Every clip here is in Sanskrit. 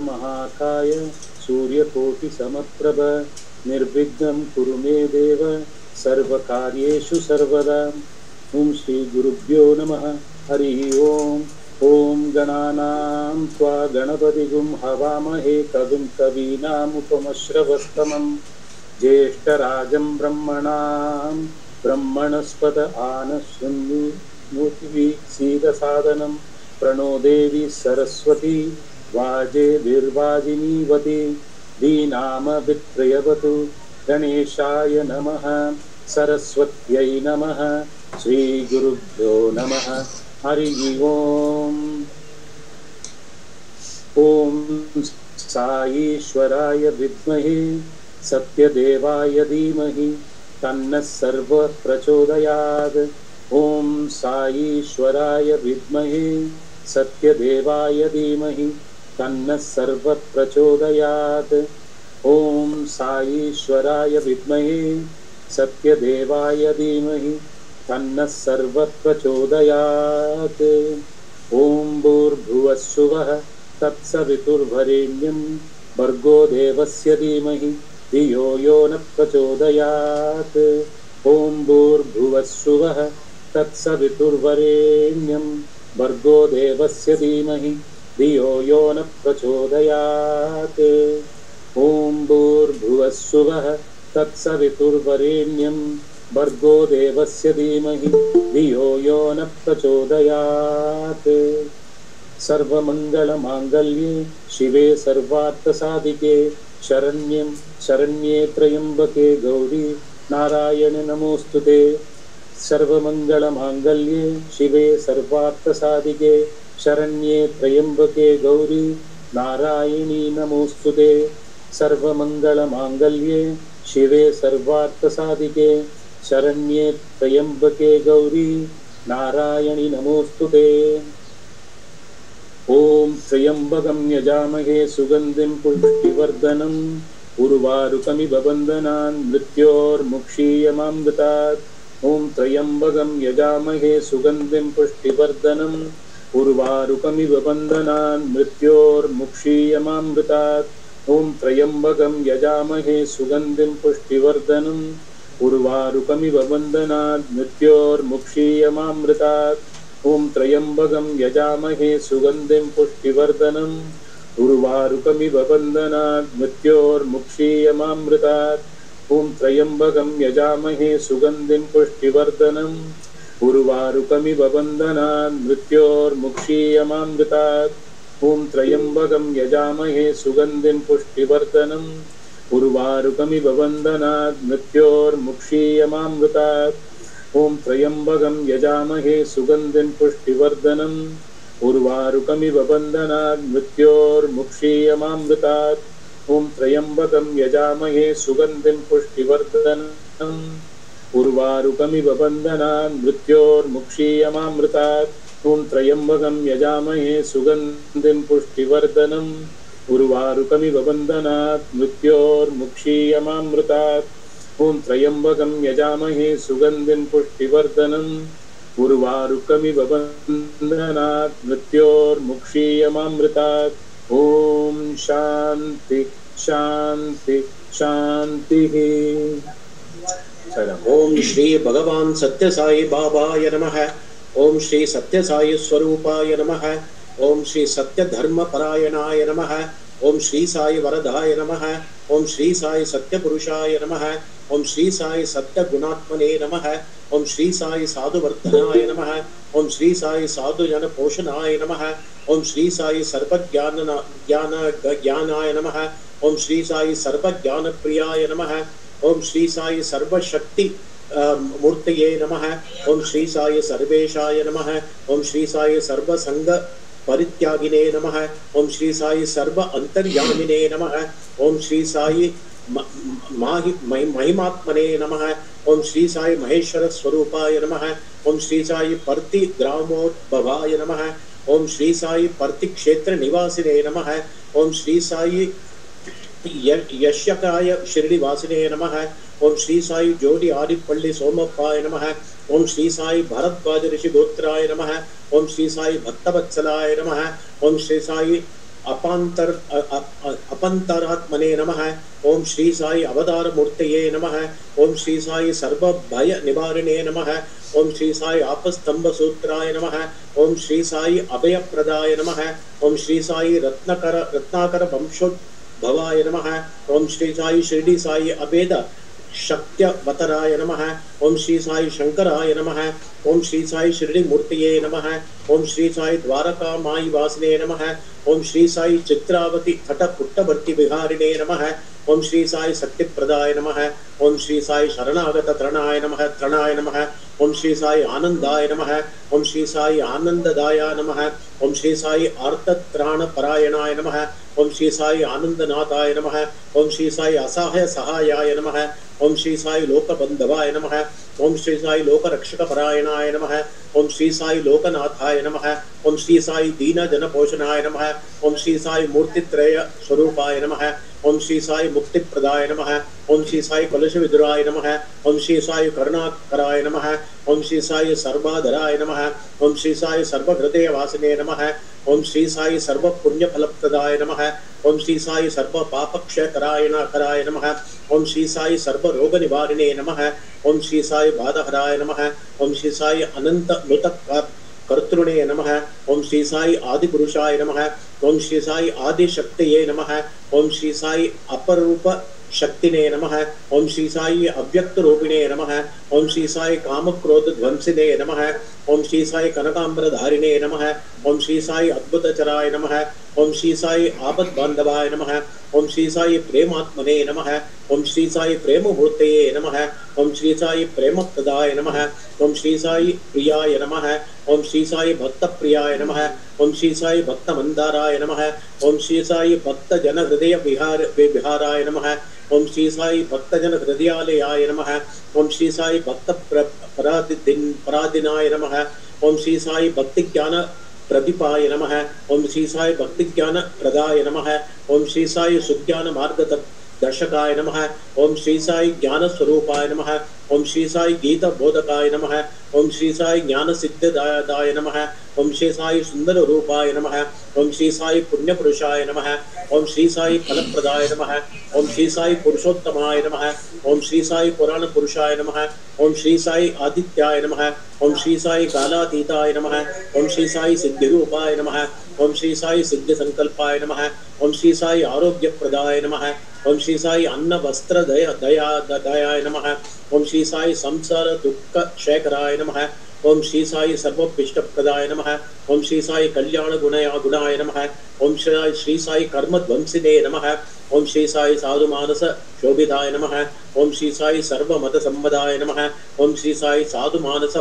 वक्रतुण्डमहाकाय सूर्यकोटिसमप्रभ निर्विघ्नं कुरु मे देव सर्वकार्येषु सर्वदा। ओं श्री गुरुभ्यो नमः। हरि ओम। ओं गणानां त्वा गणपतिगुं हवामहे कविं कवीनामुपमश्रवस्तमं ज्येष्ठराजं ब्रह्मणां ब्रह्मणस्पत आनशृण्वन्नोतिभिः प्रणो देवी सरस्वती वाजेभिर्वाजिनीवती धीनामभित्रयवतु। गणेशाय नमः। सरस्वत्यै नमः। श्रीगुरुभ्यो नमः। हरि ओम्। ॐ साईश्वराय विद्महे सत्यदेवाय धीमहि तन्नः सर्वः प्रचोदयात्। ॐ साईश्वराय विद्महे सत्यदेवाय धीमहि तन्नः सर्वः प्रचोदयात्। ॐ साईश्वराय विद्महे सत्यदेवाय धीमहि तन्नः सर्वः प्रचोदयात्। ॐ भूर्भुवः स्वः तत्सवितुर्वरेण्यं भर्गो देवस्य धीमहि धियो यो न प्रचोदयात्। ॐ भूर्भुवः स्वः तत्सवितुर्वरेण्यं भर्गो देवस्य धीमहि धियो यो न प्रचोदयात्। ॐ भूर्भुवः स्वः तत्सवितुर्वरेण्यं भर्गो देवस्य धीमहि धियो यो न प्रचोदयात्। सर्वमंगलमांगल्ये शिवे सर्वार्थसाधिके शरण्ये त्र्यंबके गौरी नारायणे नमोस्तुते। सर्वमंगलमांगल्ये शिवे सर्वार्थसाधिके शरण्ये त्र्यंबके गौरी नारायणी नमोस्तुते। सर्वमंगलमांगल्ये शिवे सर्वार्थसाधिके शरण्ये त्र्यंबके गौरी नारायणी नमोस्तुते। ओम त्र्यंबकं यजामहे सुगंधिं पुष्टिवर्धनम् उर्वारुकमिव बन्धनान् मृत्योर्मुक्षीयमामृतात्। ओम त्र्यंबकं यजामहे सुगंधिं पुष्टिवर्धनम् उर्वारुकमिव बन्धनान् मृत्योर्मुक्षीयमामृतात्। ओम त्र्यंबकं यजामहे सुगंधिं पुष्टिवर्धनम् उर्वारुकमिव बन्धनान् मृत्योर्मुक्षीयमामृतात्। ओम त्र्यंबकं यजामहे सुगंधिं पुष्टिवर्धनम् उर्वारुकमिव बन्धनान् मृत्योर्मुक्षीयमामृतात्। ओम त्र्यंबकं यजामहे सुगंधिं पुष्टिवर्धनम् उर्वारुकमिव बन्धनान् मृत्योर्मुक्षीयमामृतात्। ओम त्र्यंबकं यजामहे सुगंधिं पुष्टिवर्धनम् उर्वारुकमिव बन्धनान् मृत्योर्मुक्षीयमामृतात्। ओम त्र्यंबकं यजामहे सुगंधिं पुष्टिवर्धनम् उर्वारुकमिव बन्धनान् मृत्योर्मुक्षीयमामृतात्। ओम त्र्यंबकं यजामहे सुगंधिं पुष्टिवर्धनम् उर्वारुकमिव बन्धनान् मृत्योर्मुक्षीयमामृतात्। ओम त्र्यंबकं यजामहे सुगंधिं पुष्टिवर्धनम् उर्वारुकमिव बन्धनान् मृत्योर्मुक्षीयमामृतात्। ओम त्र्यंबकं यजामहे सुगंधिं पुष्टिवर्धनम् उर्वारुकमिव बन्धनान् मृत्योर्मुक्षीयमामृतात्। ओम शांति शांति शांतिः। ओम श्री भगवान सत्य साई बाबाय नमः। ओम श्री सत्य साई स्वरूपाय नमः। ओम श्री सत्य धर्म परायणाय नमः। ओम श्री साई वरदाय नमः। ओम श्री साई सत्य पुरुषाय नमः। ओम श्री साई सत्य गुणात्मने नमः। ओम श्री साई साधुवर्धनाय नमः। ओम श्री साई साधु जन पोषणाय नमः। ओम श्री साई ज्ञानाय नमः। ओम श्री साई सर्वज्ञान प्रियाय नमः। ओम श्री साई सर्वशक्ति मूर्तये नमः। ओम श्री साई सर्वेशाय नमः। ओम श्री साई सर्वसंग परित्यागिने नमः। ओम श्री साई सर्व अंतर्यामिने नमः। ओम श्री साई महिमात्मने नमः। ओम श्री साई महेश्वर स्वरूपाय नमः। ओम श्री साई पर्ति ग्रामोद्भवाय नमः। ओम श्री साई पर्ति क्षेत्र निवासिने नमः। ओम श्री साई यशकाय शिरडिवासिने नमः। ओम श्री साई जोड़ी आदिपल्ली सोमप्पाय नमः। ओम श्री साई भरद्वाज ऋषि गोत्राय नमः। ओम श्री साई भक्तवत्सलाय नमः। ओम श्री साई अपंतरात्मने नमः। ओम श्री साई अवतार मूर्तये नमः। ओम श्री साई सर्व भय निवारिणे नमः। ओम श्री साई आपस्तंभ सूत्राय नमः। ओम श्री साई अभय प्रदाय नमः। ओम श्री साई रत्नाकर वंशोद्भवाय नमः। ओम श्री साई शिरडी साई अभेद शक्त्यवतराय नमः। ओम श्री साई शंकराय नमः। ओम श्री साई शिरडी मूर्तये नमः। ओम श्री साई द्वारका माई वासने नमः। ओम श्री साई चित्रावती तट पुट्टवर्ती विहारिणे नमः। ओम श्री साई शक्तिप्रदाय नमः। ओम श्री साई शरणागत त्रणाय नमः। ओम श्री साई आनंदाय नमः। ओम श्री साई आनंददाय नमः। ओम श्री साई आर्तत्राण परायणाय नमः। ओम श्री साई आनंदनाथाय नमः। ओम श्री साई असहाय सहायाय नमः। ओम श्री साई लोकबंधवाय नमः। ओम श्री साई लोकरक्षक परायणाय नमः। ओम श्री साई लोकनाथाय नमः। ओम श्री साई दीन जन पोषणाय नमः। ओम श्री साई मूर्तित्रय स्वरूपाय नमः। ओम श्री साई मुक्तिप्रदाय नमः। ओम श्री साई कलश विदुराय नमः। ओम श्री साई करुणाकराय नमः। ओम श्री साई सर्वाधराय नमः। ओम श्री साई सर्वहृदय वासिने नमः। ओम श्री साई सर्व पुण्य फलप्रदाय नमः। ओम श्री साई सर्व पापक्षयकराय नमः। ओम श्री साई सर्व रोग निवारिणे नमः। ओम श्री साई बाधहराय नमः। ओम श्री साई अनंत नुत कर्तृणे नमः। ओम श्री साई आदिपुरुषाय नमः। ओम श्री साई आदिशक्तये नमः। ओम श्री साई अपरूप शक्तिने नमः। ओम श्री साई अव्यक्त रूपिणे नमः। ओम श्री साई कामक्रोध ध्वंसिने नमः। ओम श्री साई कनकांबरधारिणे नमः। ओम श्री साई अद्भुतचराय नमः। ओम श्री साई आपद्बांधवाय नमः। ओम श्री साई प्रेमात्मने नमः। ओम श्री साई प्रेममूर्तये नमः। ओम श्री साई प्रेमप्रदाय नमः। ओम श्री साई प्रियाय नमः। ओम श्री साई भक्तप्रियाय नमः। ओम श्री साई भक्तमंदाराय नमः। ओम श्री साई भक्तजन हृदय विहाराय नमः। ओम श्री साई भक्तजन हृदयालयाय नमः। ओम श्री साई भक्त परादिनाय नमः। ओम श्री साई भक्ति ज्ञान प्रदीपाय नमः। ओम श्री साई भक्ति ज्ञान प्रदाय नमः। ओम श्री साई सुज्ञान मार्ग दर्शकाय नमः। ओम श्री साई ज्ञान स्वरूपाय नमः। ओम श्री साई गीत बोधकाय नमः। ओम श्री साई ज्ञान सिद्धदाय नमः। ओम श्री साई सुंदर रूपाय नमः। ओम श्री साई पुण्य पुरुषाय नमः। ओम श्री साई फलप्रदाय नमः। ओम श्री साई पुरुषोत्तमाय नमः। ओम श्री साई पुराण पुरुषाय नमः। ओम श्री साई आदित्याय नमः। ओम श्री साई कालातीताय नमः। ओम श्री साई सिद्धिरूपाय नमः। ओम श्री साई सिद्ध संकल्पाय नमः। ओम श्री साई आरोग्यप्रदाय नमः। ओम श्री साई अन्न वस्त्र दयाय नमः। ओम श्री साई संसार दुख क्षेकराय नमः। ओम श्री साई सर्वोपीष्टप्रदाय नमः। ओम श्री साई कल्याण गुणाय नमः। ओम श्री साई कर्म ध्वंसिने नमः। ओम श्री साई साधु मानस शोभिताय नमः। ओम श्री साई सर्वमत संवदाय नमः। ओम श्री साई साधु मानस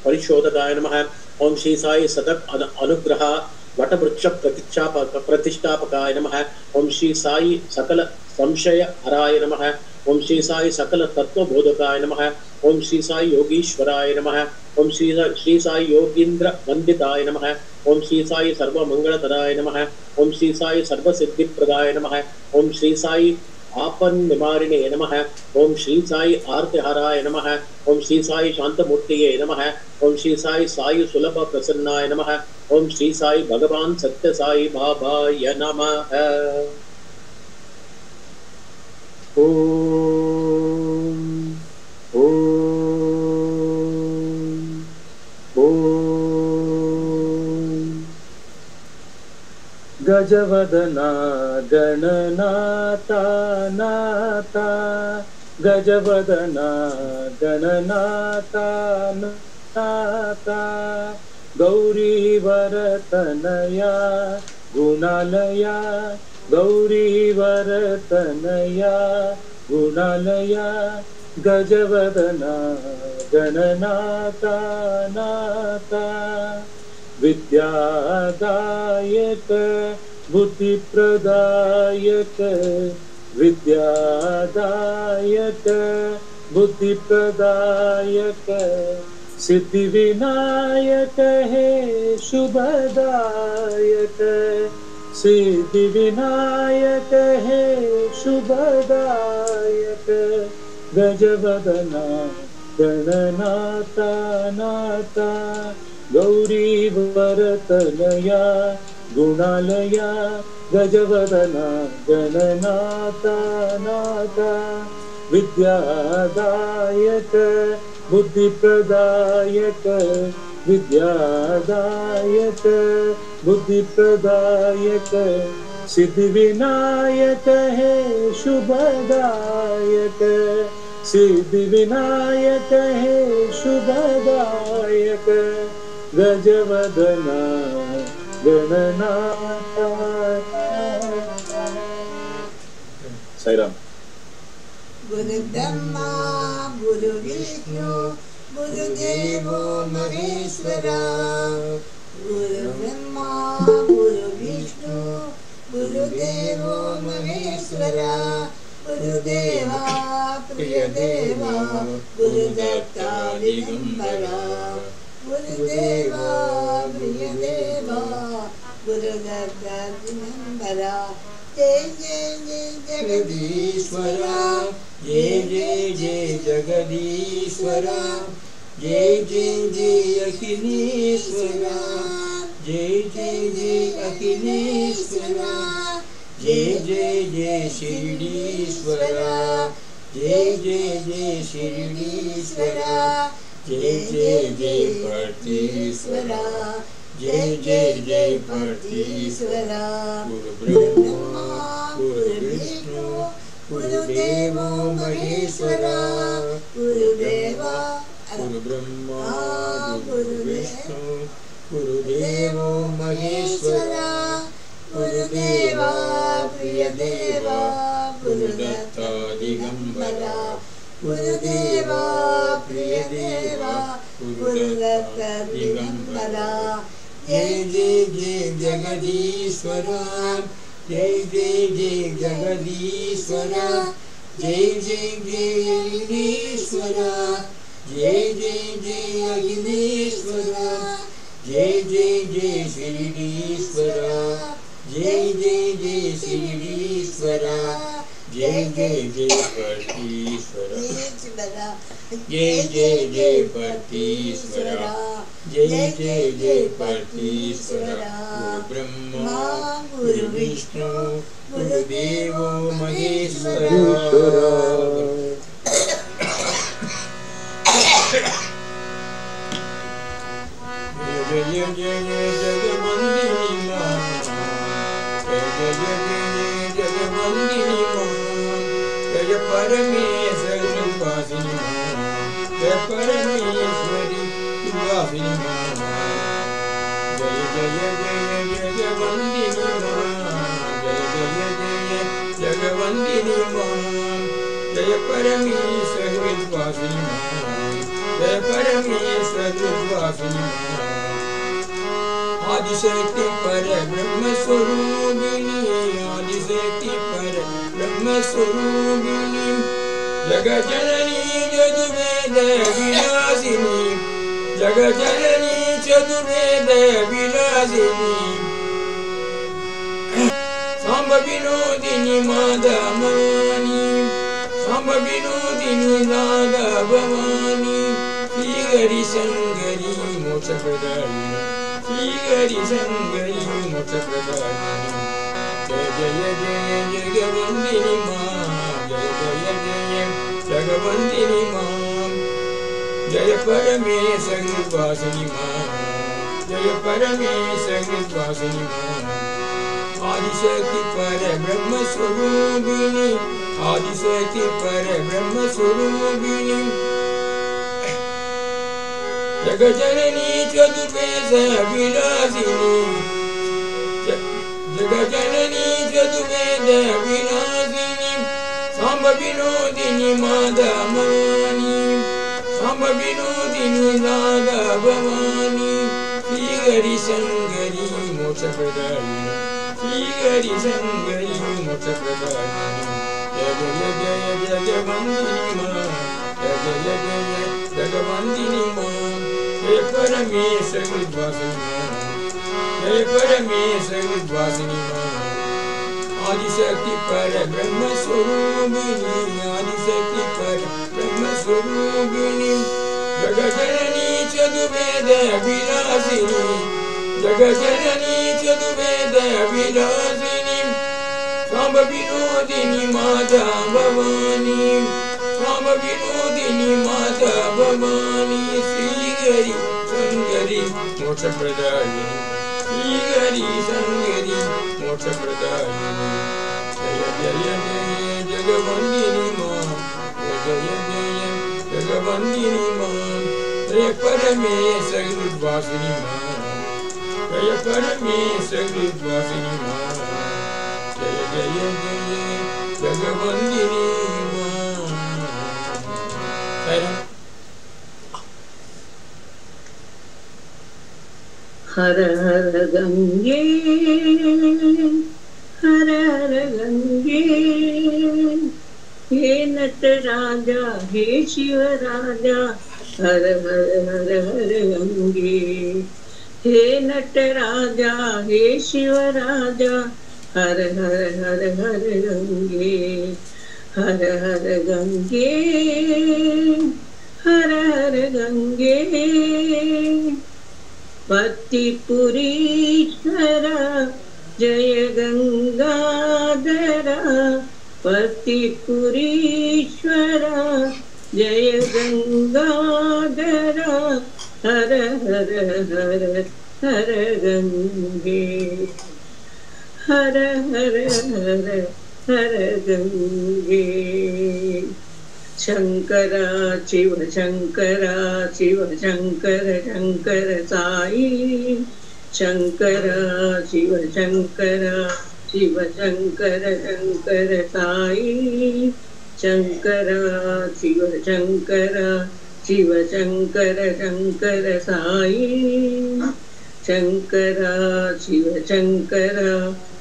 परिशोधकाय नमः। ओम श्री साई सतत अनुग्रह वटवृक्ष प्रतिष्ठापकाय नमः। ओम श्री साई सकल संशय हराय नमः। ओम श्री साई सकल तत्वबोधकाय नमः। ओम श्री साई योगीश्वराय नमः। ओम श्री साई योगींद्र वंदिताय नमः। ओम श्री साई सर्वमंगलकराय नमः। ओम श्री साई सर्वसिद्धिप्रदाय नमः। ओम श्री साई आपन निवारिणे नमः। ओम श्री साई आर्तिहराय नमः। ओम श्री साई शांतमूर्तये नमः। ओम श्री साई साई सुलभ प्रसन्नाय नमः। ओम श्री साई भगवान सत्य साई बाबाय नमः। ओम ओम ओम गजवदना गणनाथा नाथा गजवदना गणनाथा नाथा गौरीवरतनया गुणालया गौरीवरतनया गुणालया गजवदना गणनाथा नाथा विद्यादायक बुद्धिप्रदायक विद्यादायक बुद्धिप्रदायक सिद्धिविनायक है शुभदायक सिद्धिविनायक है शुभदायक गजवदना गणनाथा नाथा गौरीवरतनया गुणालया गजवदना गणनाथा नाथा विद्यादायक बुद्धिप्रदायक विद्यादायक बुद्धिप्रदायक सिद्धिविनायक है शुभदायक सिद्धिविनायक है शुभदायक गजवदना गणनाथा। साई राम। गुरु ब्रह्मा गुरु विष्णु गुरुदेवो महेश्वरा। गुरु ब्रह्मा गुरु विष्णु गुरुदेवो महेश्वरा। गुरुदेवा प्रियदेवा गुरुदत्ता दिगंबरा। गुरुदेवा प्रियदेवा गुरुदत्ता दिगंबरा। जय जय जय जगदीश्वरा जय जय जय जगदीश्वरा जय जय जय अखिलेश्वरा जय जय जय अखिलेश्वरा जय जय जय शिरडीश्वरा जय जय जय शिरडीश्वरा जय जय जय पार्थेश्वरा जय जय जय पार्थेश्वरा। गुरु ब्रह्मा गुरु विष्णु गुरुदेवो महेश्वरा। गुरुदेवा गुरु ब्रह्मा गुरु विष्णु गुरुदेवो महेश्वरा। गुरुदेवा प्रियदेवा गुरुदत्ता दिगंबरा। गुरुदेवा प्रियदेवा गुरुदत्ता दिगंबरा। जय जय जय जगदीश्वरा जय जय जय जगदीश्वरा जय जय जय अखिलेश्वरा जय जय जय अखिलेश्वरा जय जय जय शिरडीश्वरा जय जय जय शिरडीश्वरा जय जय जय पार्थेश्वरा जय जय जय पार्थेश्वरा जय जय जय पार्थेश्वरा। गुरु ब्रह्मा गुरु विष्णु गुरुदेवो महेश्वरा। जय जय जय जगवंदिनी मां जय जय जय जगवंदिनी मां जय परमेश्वरी वासिनी मां जय परमेश्वरी वासिनी मां जय जय जय जगवंदिनी मां जय जय जय जगवंदिनी मां जय परमेश्वरी वासिनी मां जय परमेश्वरी वासिनी मां। आदिशक्ति पर ब्रह्म स्वरूपिणी आदिशक्ति पर ब्रह्म स्वरूपिणी जगज्जननी चतुर्वेद विलासिनी जगज्जननी चतुर्वेद विलासिनी सांब विनोदिनी माता भवानी सांब विनोदिनी दादा भवानी श्रीहरि शंकरी मोक्षप्रदायिनी श्रीहरि शंकरी मोक्षप्रदायिनी। जय जय जय जगवंदिनी मां जय जय जय जगवंदिनी मां जय परमेश्वरी वासिनी मां जय परमेश्वरी वासिनी मां। आदिशक्ति पर ब्रह्म स्वरूपिणी आदिशक्ति पर ब्रह्म स्वरूपिणी जगज्जननी चतुर्वेद विलासिनी जगज्जननी चतुर्वेद विलासिनी सांब विनोदिनी माता भवानी सांब विनोदिनी दादा भवानी श्रीहरि शंकरी मोक्षप्रदायिनी श्रीहरि शंकरी मोक्षप्रदायिनी। जय जय जय जगवंदिनी मां जय जय जय जगवंदिनी मां जय परमेश्वरी वासिनी मां जय परमेश्वरी वासिनी मां। आदिशक्ति पर ब्रह्म स्वरूपिणी आदिशक्ति पर ब्रह्म स्वरूपिणी जगज्जननी चतुर्वेद विलासिनी जगजननी चतुर्वेद विलासिनी सांब विनोदिनी माता भवानी सांब विनोदिनी माता भवानी श्रीगरी संगरी मोक्षप्रदायिनी श्रीगरी संगरी मोक्षप्रदायिनी जय जय जय जगवंदिनी मां जय जय जगवंदिनी मां जय परमेश गुरुवासिनी मां जय परमेश गुरुवासिनी मां जय जय जय जगवंदिनी मां। हर हर गंगे हर हर गंगे हे नटराजा हे शिव राजा हर हर हर हर गंगे हे नटराजा हे शिव राजा हर हर हर हर गंगे हर हर गंगे हर हर गंगे पतिपुरीश्वरा जय गंगाधरा पतिपुरीश्वरा जय गंगाधरा हर हर हर हर गंगे हर हर हर हर गंगे शंकरा शिव शंकरा शिव शंकर शंकर साई शंकरा शिव शंकरा शिव शंकर शंकर साई शंकरा शिव शंकरा शिव शंकर शंकर साई शंकरा शिव शंकरा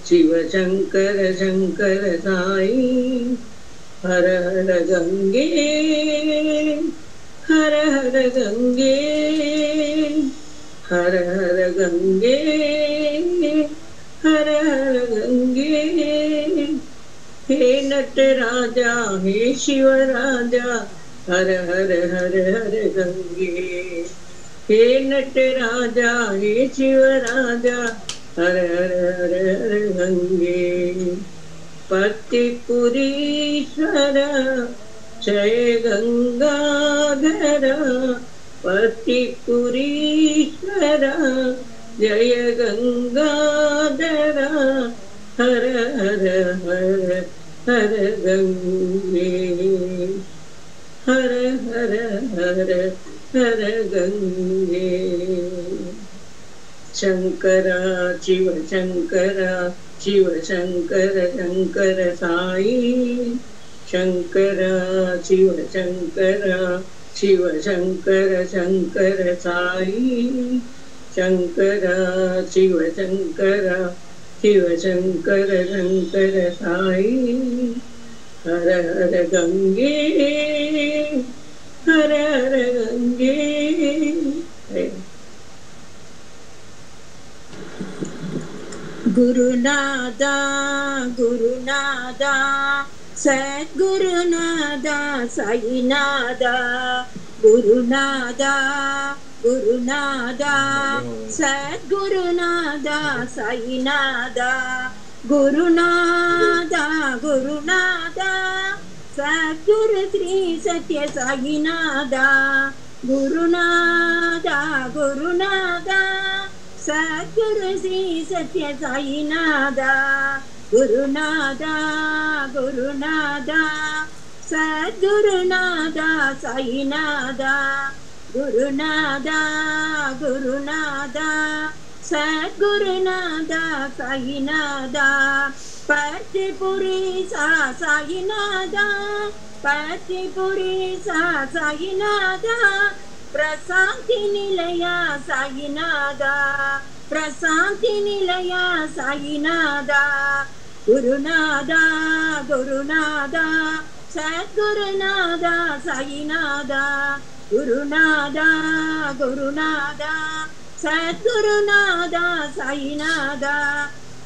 शिव शंकर शंकर साई हर हर गंगे हर हर गंगे हर हर गंगे हर हर गंगे हे नटराजा हे शिव राजा हर हर हर हर गंगे हे नटराजा हे शिव राजा हर हर हर हर गंगे पतिपुरीश्वरा जय गंगाधरा पतिपुरीश्वरा जय गंगाधरा हर हर हर हर गंगे हर हर हर हर गंगे शंकरा शिव शंकरा शिव शंकर शंकर साई शंकरा शिव शंकरा शिव शंकर शंकर साई शंकरा शिव शंकरा शिव शंकर शंकर साई हर हर गंगे हर हर गंगे गुरुनादा गुरुनादा सद्गुरुनादा साईनादा गुरुनादा गुरुनादा सद्गुरुनादा साईनादा गुरुनादा गुरुनादा सद्गुरु श्री सत्य साईनादा गुरुनादा गुरुनादा सद्गुरु श्री सत्य साईनादा गुरुनादा गुरुनादा सद्गुरुनादा साईनादा गुरुनादा गुरुनादा सद्गुरुनादा साईनादा पतिपुरी साईनादा पतिपुरी साईनादा प्रशांति निलया साईनादा प्रशांति निलया साईनादा गुरुनादा गुरुनादा सद्गुरुनादा साईनादा गुरुनादा गुरुनादा सद्गुरुनादा साईनादा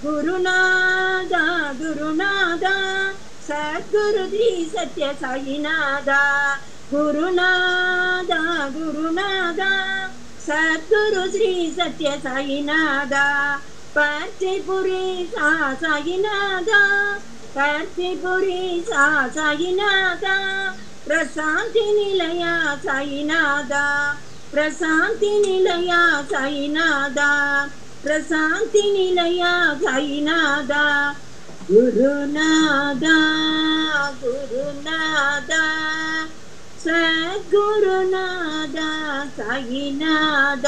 गुरुनादा गुरुनादा सद्गुरु श्री सत्य साईनादा गुरुनादा गुरुनादा सद्गुरु श्री सत्य साईनाथ पर्चिपुरी सा साईनाथ पर्चिपुरी सा साईनाथ प्रशांति निलया साईनाथ प्रशांति निलया साईनाथ प्रशांति निलया साईनाथ गुरुनाथ गुरुनाथ सद्गुरुनाथ साईनाथ।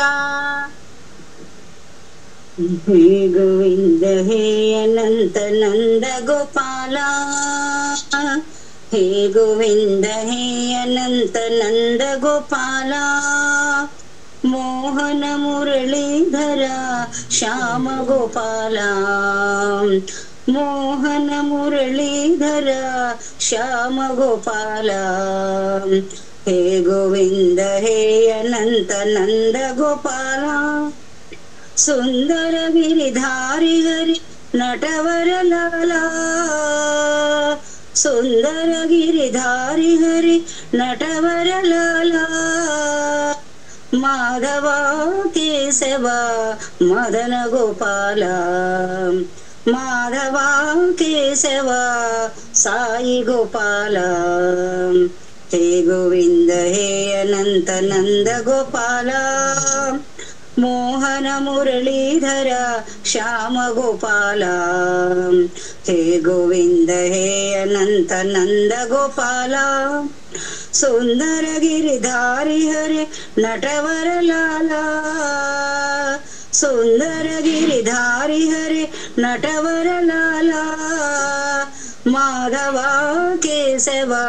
हे गोविंद हे अनंत नंद गोपाला हे गोविंद हे अनंत नंद गोपाला मोहन मुरलीधरा श्याम गोपाला मोहन मुरलीधरा श्याम गोपाला हे गोविंद हे अनंत नंद गोपाला सुंदर गिरिधारी हरि नटवर लाला सुंदर गिरिधारी हरि नटवर लाला माधवा केशवा मदन गोपाला माधवा केशवा साई गोपाला हे गोविंद हे अनंत नंद गोपाला मोहन मुरलीधरा श्याम गोपाला हे गोविंद हे अनंत नंद गोपाला सुंदर गिरिधारी हरे नटवर लाला सुंदर गिरिधारी हरे नटवर लाला माधवा केशवा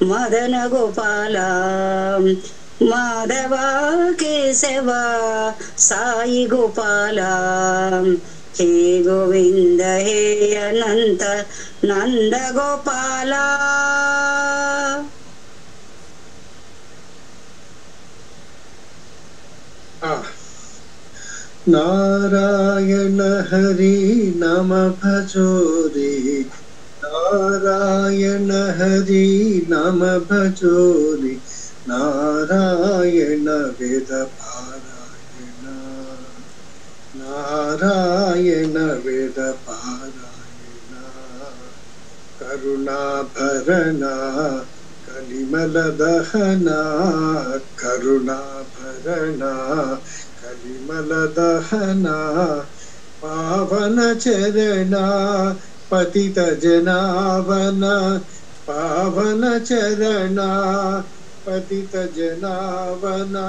मदन गोपाला माधवा केशवा साई गोपाला हे गोविंद हे अनंत नंद गोपाला। नारायण हरि नाम भजोरे नारायण हरि नाम भजोरे नारायण वेद पारायण नारायण वेद पारायण करुणा भरना कलिमल दहना करुणा भरना कलिमल दहना पावन चरणा पतित जनावना पावन चरणा पतित जनावना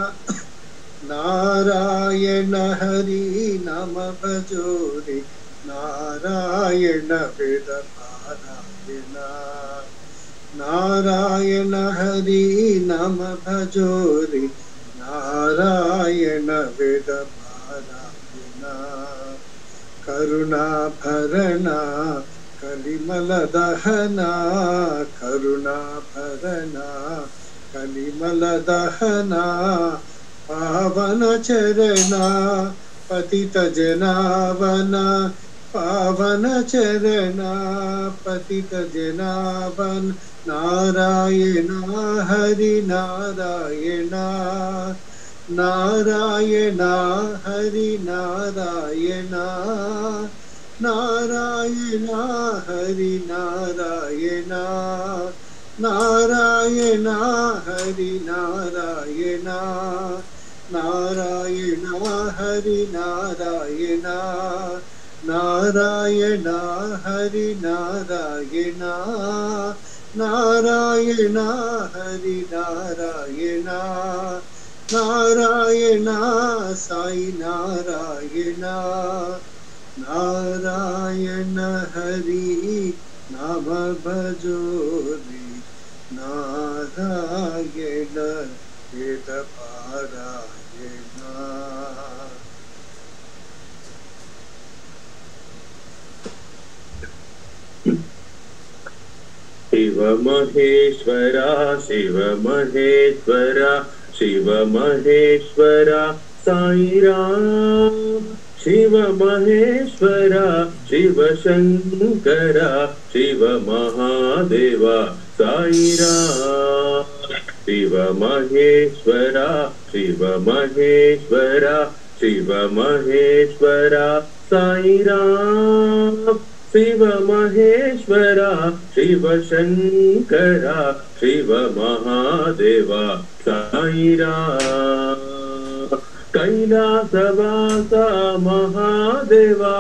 नारायण हरि नाम भजोरे नारायण वेद पारायण नारायण हरि नाम भजोरे नारायण वेद पारायण करुणा भरना कलिमल दहना करुणा भरना कलिमल दहना पावन चरणा पतित जनावना पावन चरणा पतित जनावन नारायण हरि नारायण नारायण हरि नारायण नारायण हरि नारायण नारायण हरि नारायण नारायण हरि नारायण नारायण हरि नारायण नारायण हरि नारायण नारायण साई नारायण नारायण हरि नाम भजोरे नारायण वेद पारायण। शिव महेश्वरा शिव महेश्वरा शिव महेश्वरा साई राम शिव महेश्वरा शिव शंकरा शिव महादेवा साई राम। शिव महेश्वरा शिव महेश्वरा शिव महेश्वरा साई राम शिव महेश्वरा शिव शंकरा शिव महादेवा साई राम कैलासवासा महादेवा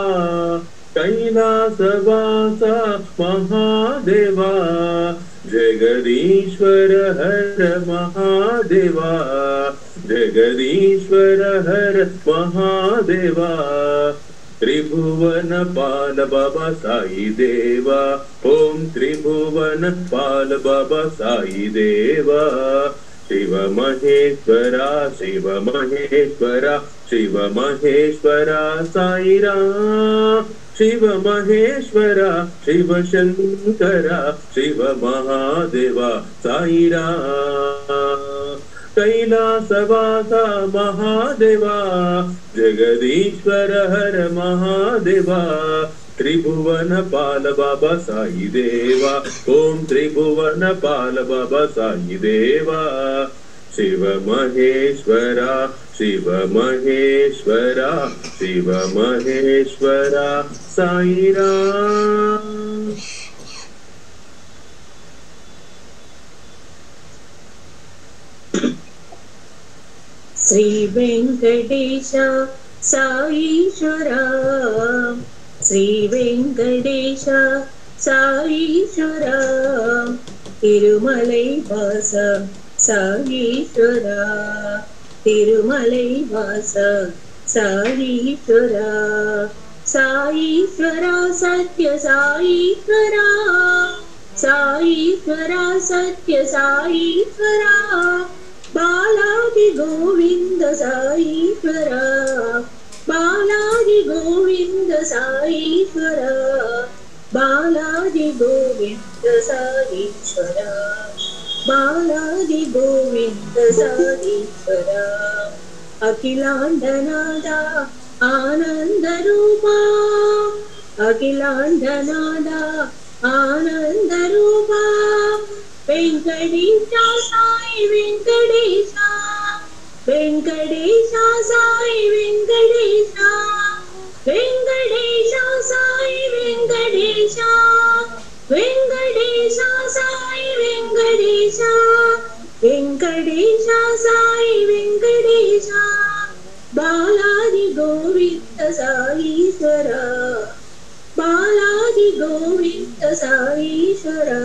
कैलासवासा महादेवा जगदीश्वर हर महादेवा जगदीश्वर हर महादेवा त्रिभुवन पाल बाबा साई देवा ओम त्रिभुवन पाल बाबा साई देवा शिव महेश्वरा शिव महेश्वरा शिव महेश्वरा साई राम शिव महेश्वरा शिव शंकरा शिव महादेवा साई राम कैलासवासा महादेवा जगदीश्वर हर महादेवा त्रिभुवन पाल बाबा साई देवा ओम त्रिभुवन पाल बाबा साई देवा शिव महेश्वरा शिव महेश्वरा शिव महेश्वरा साई राम श्री वेंकटेश साईश्वरा श्री वेंकटेश साईश्वरा तिरुमलै वास साईश्वरा तिरुमलै वास साईश्वरा साईश्वरा सत्य साईश्वरा साईश्वरा सत्य साईश्वरा बालादि गोविंद साईश्वरा बालादि गोविंद साईश्वरा बालादि गोविंद साईश्वरा बालादि गोविंद साईश्वरा अखिलांडनादा आनंद रूपा अखिलांडनादा आनंद रूपा वेंकटेशा साई वेंकटेशा वेंकटेशा साई वेंकटेशा वेंकटेशा साई वेंकटेशा वेंकटेशा साई वेंकटेशा वेंकटेशा साई वेंकटेशा बालादि गोविंद साईश्वरा बालादि गोविंद साईश्वरा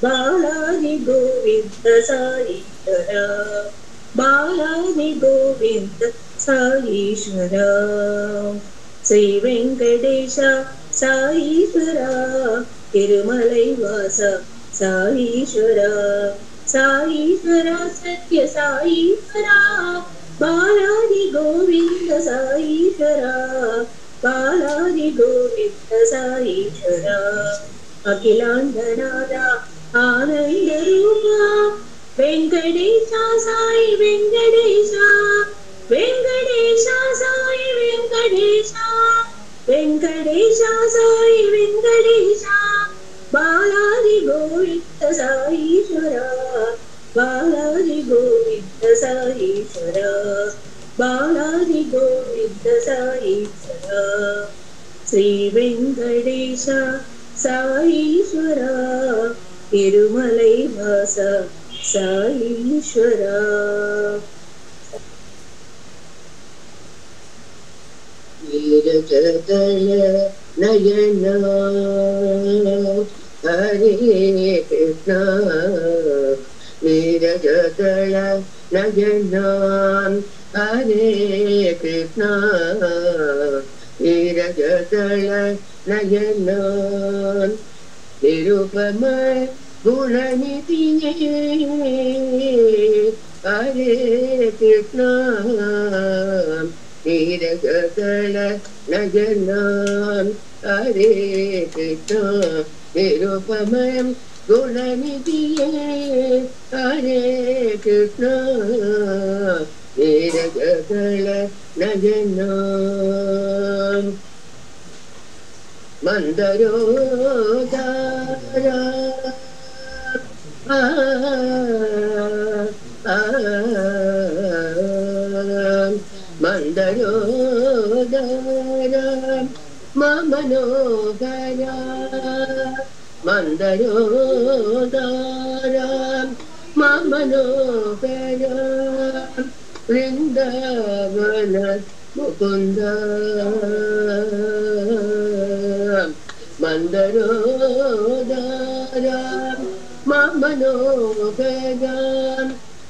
बालादि गोविंद साईश्वरा बालादि गोविंद साईश्वरा श्री वेंकटेश साईश्वरा तिरुमलै वास साईश्वरा साईश्वरा सत्य साईश्वरा बालादि गोविंद साईश्वरा बालादि गोविंद साईश्वरा अखिलांडनादा आनंद रूपा वेंकटेशा साई वेंकटेशा वेंकटेशा साई वेंकटेशा वेंकटेशा साई वेंकटेशा बालादि गोविंद साईश्वरा बालादि गोविंद साईश्वरा बालादि गोविंद साईश्वरा श्री वेंकटेश साईश्वरा तिरुमलै वास साईश्वरा वीरजगल नयन हरे कृष्ण वीरजगल नयन हरे कृष्ण वीरजगल नयन निरुपमय गुणनिधिये हरे कृष्ण वीरजगल नयन हरे कृष्ण निरुपमय गुणनिधिये हरे कृष्ण वीरजगल नयन मंदरोदारा మందయోదర మమనోహర మందయోదర మమనోహర వృందావన ముకుంద మందయోదర మమనోహర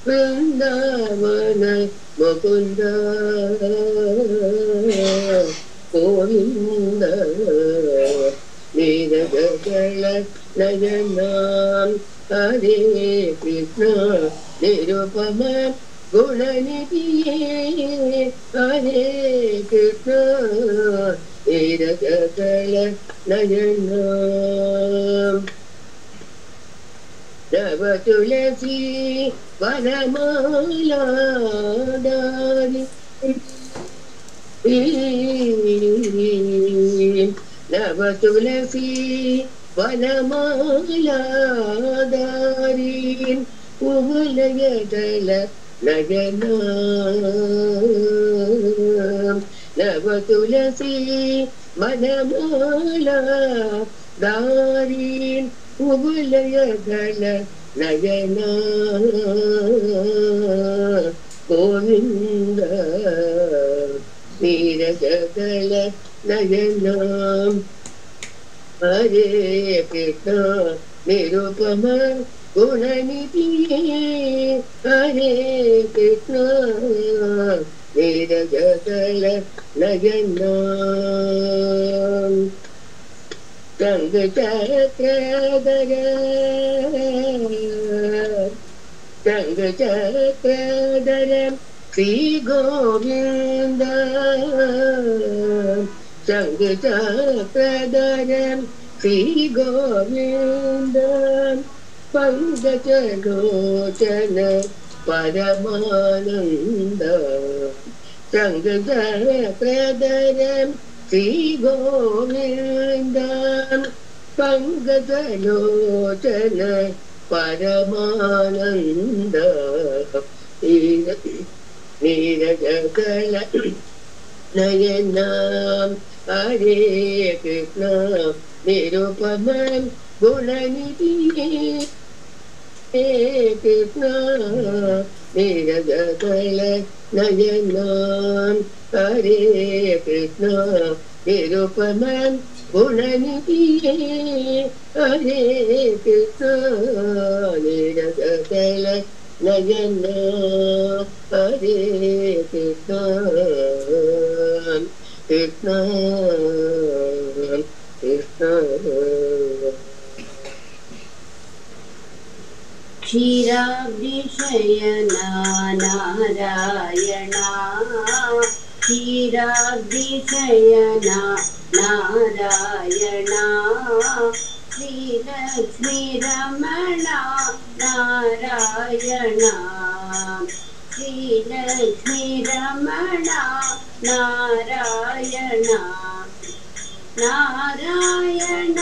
వృందావన ముకుంద గోవింద నీరజల నయన హరే కృష్ణ నిరుపమ గుణనిధియే హరే కృష్ణ నీరజల నయన నవ తులసి వనమాలాదారి నవ తులసి వనమాలాదారి ఉలయదల నయన నవ తులసి వనమాలాదారి ఉలయదల నయన గోవింద నీరజల నయన హరే కృష్ణ నిరుపమ గుణనిధియే హరే కృష్ణ నీరజల నయన గంగ చక్రధర గంగ చక్రధర శ్రీ గోవింద గంగ చక్రధర శ్రీ గోవింద పంకజలోచన పరమానంద గంగ చక్రధర శ్రీ గోవింద పంకజలోచన పరమానంద నీరజల నయన హరే కృష్ణ నిరుపమ గుణనిధియే హరే కృష్ణ నీరజల నయన హరే కృష్ణ నిరుపమ గుణనిధియే హరే కృష్ణ నీరజల నయన హరే కృష్ణ కృష్ణ కృష్ణ క్షీరాబ్ధిశయనా నారాయణ క్షీరాబ్ధిశయనా నారాయణ శ్రీలక్ష్మీ రమణ నారాయణ శ్రీలక్ష్మీ రమణ నారాయణ నారాయణ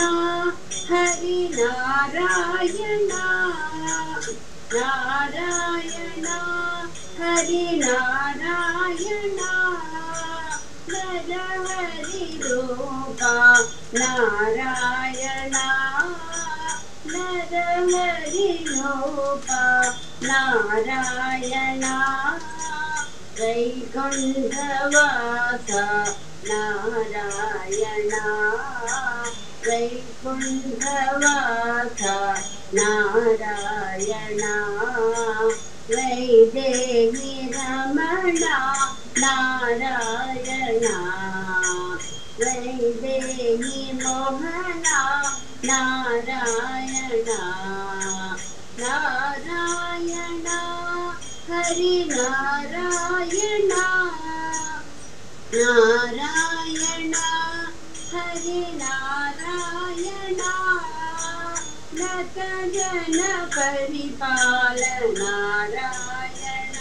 హరి నారాయణ నారాయణ హరి నారాయణ నరహరి రూప నారాయణ నరహరి రూప నారాయణ వైకుంఠవాస నారాయణ వైకుంఠవాస నారాయణ వైదేహి రమణ నారాయణ వైదేహి మోహన నారాయణ నారాయణ హరి నారాయణ నారాయణ హరి నారాయణ నత జన పరిపాల నారాయణ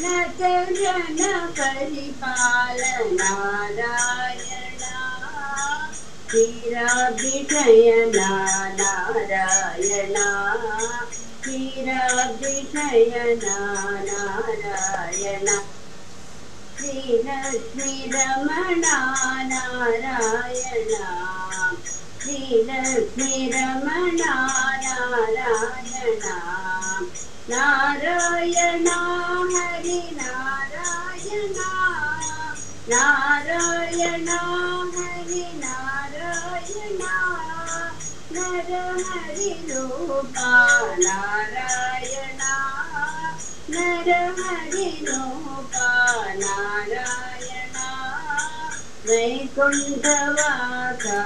నత జన పరిపాల నారాయణ క్షీరాభిషయన నారాయణ क्षीराब्धिशयना नारायण श्रीलक्ष्मीरमणा नारायण श्रीलक्ष्मीरमणा नारायण नारायण हरि नारायण नारायण हरि नारायण नर हरि रूपा नारायण नर हरि रूपा नारायण वैकुण्ठवासा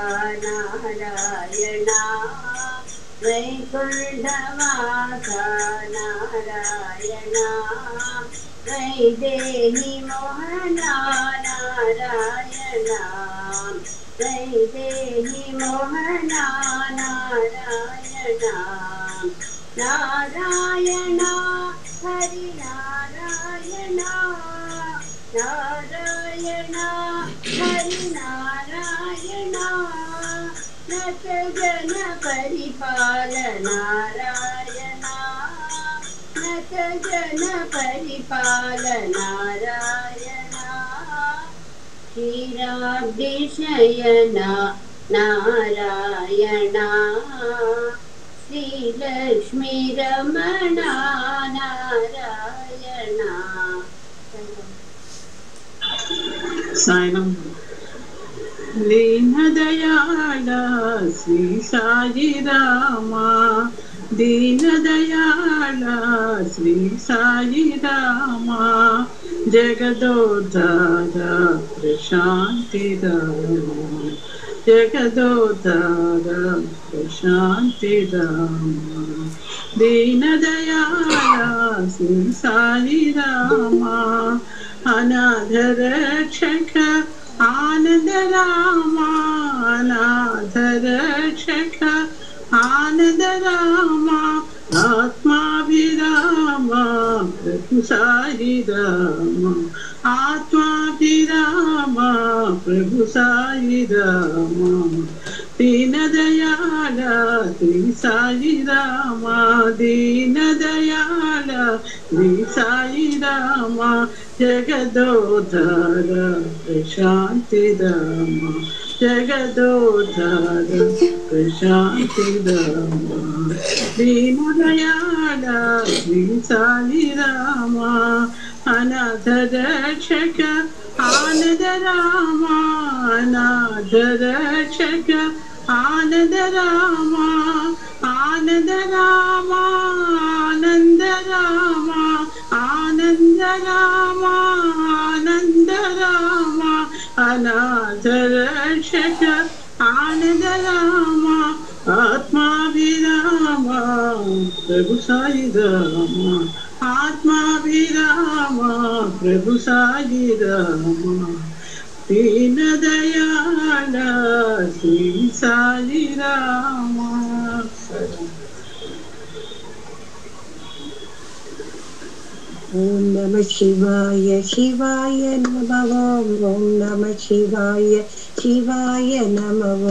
नारायण वैकुण्ठवासा नारायण वैदेहि मोहना नारायण वैदेहि मोहना नारायण नारायण हरि नारायण नारायण हरि नारायण नत जन परिपाल नारायण नत जन परिपाल नारायण क्षीराब्धिशयना नारायण श्रीलक्ष्मीरमणा नारायण साईं दीनदयाल श्री साई रामा दीनदयाल श्री साई रामा जगदोद्धार प्रशांति रामा जगदोद्धार प्रशांति रामा दीनदयाल श्री साई रामा अनाथ रक्षक आनंद रामा अनाथ रक्षक आनंद रामा आत्माभिरामा प्रभु साई रामा आत्माभिरामा प्रभु साई रामा दीनदयाल श्री साई रामा दीनदयाल श्री साई रामा जगदोद्धार प्रशांति रामा जगदोद्धार प्रशांति रामा दीनदयाल श्री साई रामा अनाथ रक्षक आनंद रामा अनाथ रक्षक आनंद रामा आनंद रामा आनंद रामा आनंद रामा आनंद रामा अनाथ रक्षक आनंद रामा आत्माभिरामा प्रभु साई रामा आत्माभिरामा प्रभु साई रामा दीनदयाल श्री साई रामा ओम नमः शिवाय शिवाय नमः ओम नमः शिवाय शिवाय नमः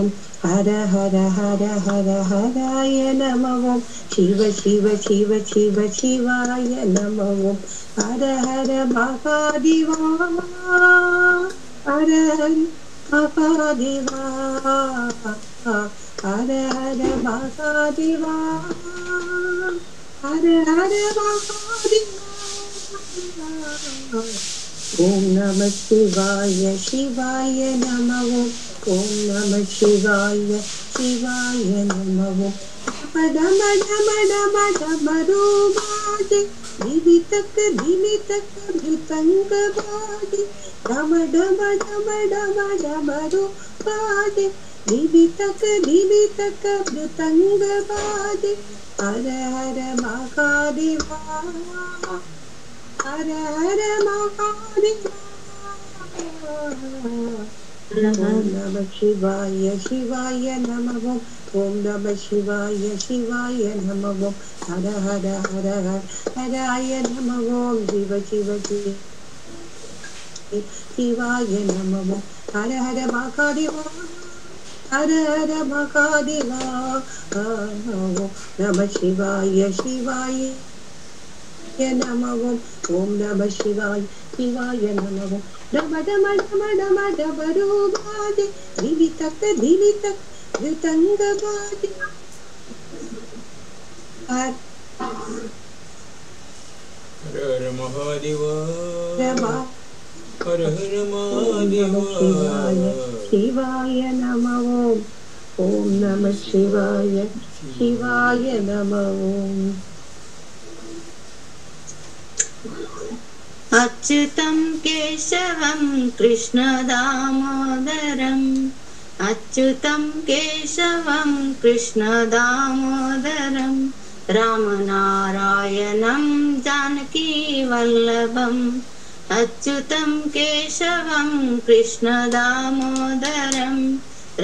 हर हर हर हर हराय नमः शिव शिव शिव शिव शिवाय नमः हर हर महादेवा हर हर महादेवा हर हर महादेवा हर हर महादेवा ओम नमः शिवाय शिवाय नमः ओम नमः शिवाय शिवाय नमः डम डम डम डम रूबाजे दिवि तक भृतंग बाजे डम डम डम डम डम रूबाजे दिवि तक भृतंग बाजे हर हर महादेवा हर हर महादेवा ओम नमः शिवाय शिवाय नमः ओम नमः शिवाय शिवाय नमः हर हर हर हर हराय नमः ओम शिव शिव शिवाय नमः हर हर महादेवा हर हर महादेवा ओम नमः शिवाय शिवाय नमः ओम नमः शिवाय शिवाय नमः डम डम डम डम डमरुबादे दिवितक द्वितंगबादे हर हर महादेव हर हर महादेव शिवाय नमः ओम नमः शिवाय शिवाय नमः अच्युतं केशवं कृष्ण दामोदरम् अच्युतं केशवं कृष्ण दामोदरम् रामनारायणं जानकी वल्लभम् अच्युतं केशवं कृष्ण दामोदरम्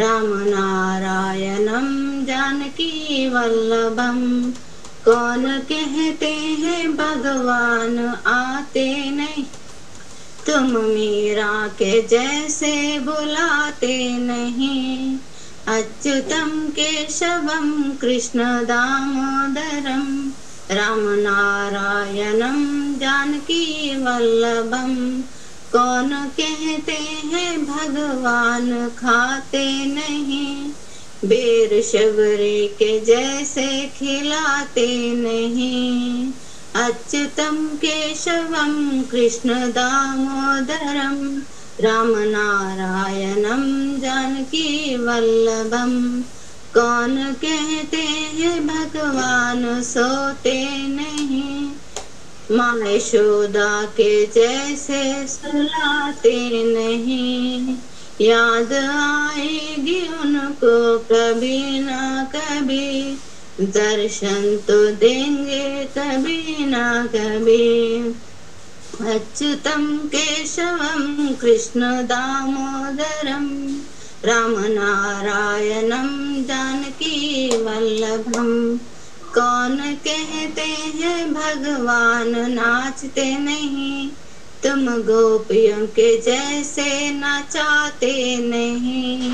रामनारायणं जानकी वल्लभम् कौन कहते हैं भगवान आते नहीं तुम मीरा के जैसे बुलाते नहीं अच्युतं केशवं कृष्ण दामोदरं रामनारायणं जानकी वल्लभम् कौन कहते हैं भगवान खाते नहीं बेर शबरी के जैसे खिलाते नहीं अच्युतं केशवं कृष्ण दामोदरं रामनारायणं जानकी वल्लभम् कौन कहते हैं भगवान सोते नहीं माँ यशोदा के जैसे सुलाते नहीं याद आएगी उनको कभी ना कभी दर्शन तो देंगे कभी ना कभी अच्युतं केशवं कृष्ण दामोदरं रामनारायणं जानकी वल्लभम् कौन कहते हैं भगवान नाचते नहीं तुम गोपियों के जैसे नचाते नहीं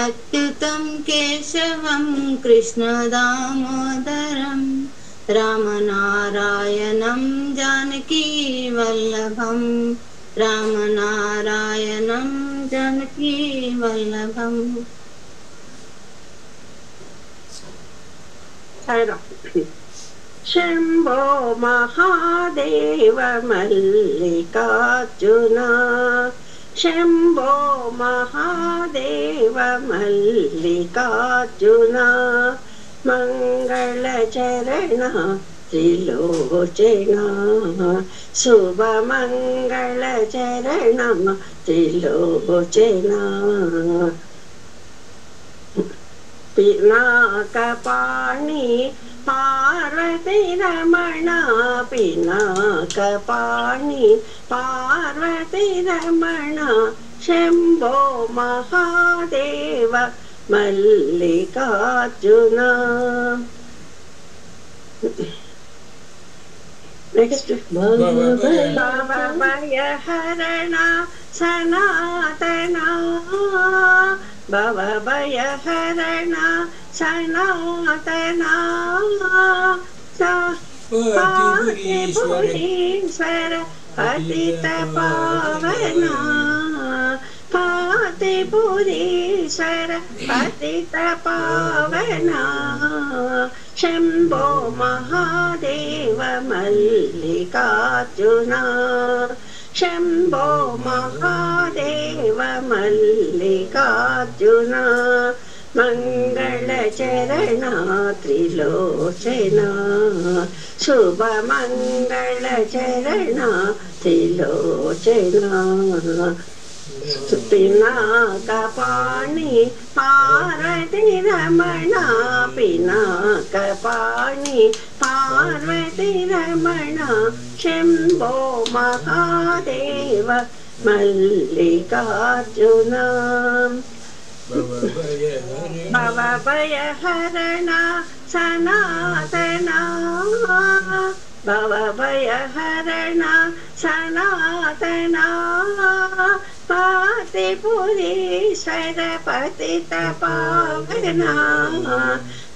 अच्युतं केशवं कृष्ण दामोदरं रामनारायणं जानकी वल्लभम् रामनारायणं जानकी वल्लभम् शंभो महादेव मल्लिकार्जुना शंभो महादेव मल्लिकार्जुना मंगलचरण त्रिलोचना शुभ मंगलचरण त्रिलोचना पिनाकपाणि पार्वती रमणा पिनाकपाणि पार्वती रमणा शंभो महादेव मल्लिकार्जुना नेक्स्ट भवभय हरणा सनातना भवभय हरणा सनातना पातिपुरीश्वर पतित पावना पातिपुरीश्वर पतित पावना शंभो महादेव मल्लिकार्जुना शंभो महादेव मल्लिकार्जुना मंगलचरणा त्रिलोचना शुभ मंगलचरणा त्रिलोचना पिनाकपाणि पार्वती रमणा पिनाकपाणि पार्वती रमणा शंभो महादेव मल्लिकार्जुना भवभय हरणा सनातना भवभय हरणा सनातना पातिपुरीश्वर पतित पावना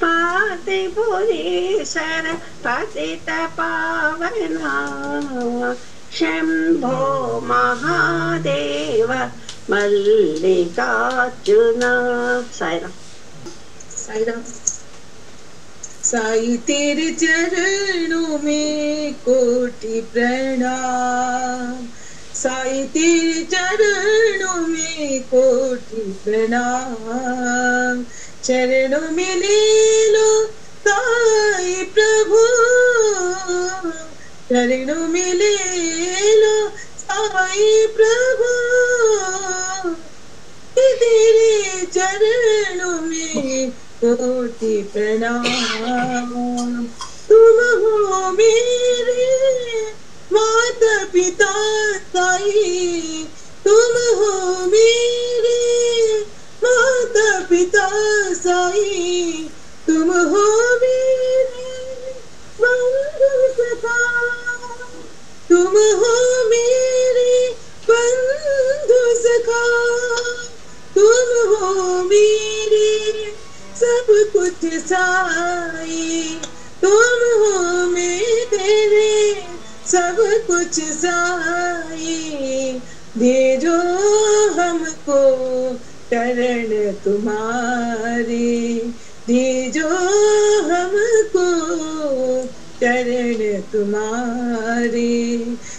पातिपुरीश्वर पतित पावना शंभो महादेव मल्लिकार्जुन। साईराम। साईराम। साई तेरे चरणों में कोटि प्रणाम, साई तेरे चरणों में कोटि प्रणाम। चरणों में ले लो साई प्रभु, चरणों में ले लो साई प्रभु, तेरे चरणों में कोटि प्रणाम। तुम हो मेरे माता पिता साई, तुम हो मेरे माता पिता साई, तुम हो मेरे बंधु सखा, तुम हो मेरे बंधु सखा, तुम हो मेरे सब कुछ साई, तुम हो मेरे सब कुछ साई। भेजो हमको शरण तुम्हारी, भेजो हमको शरण तुम्हारी।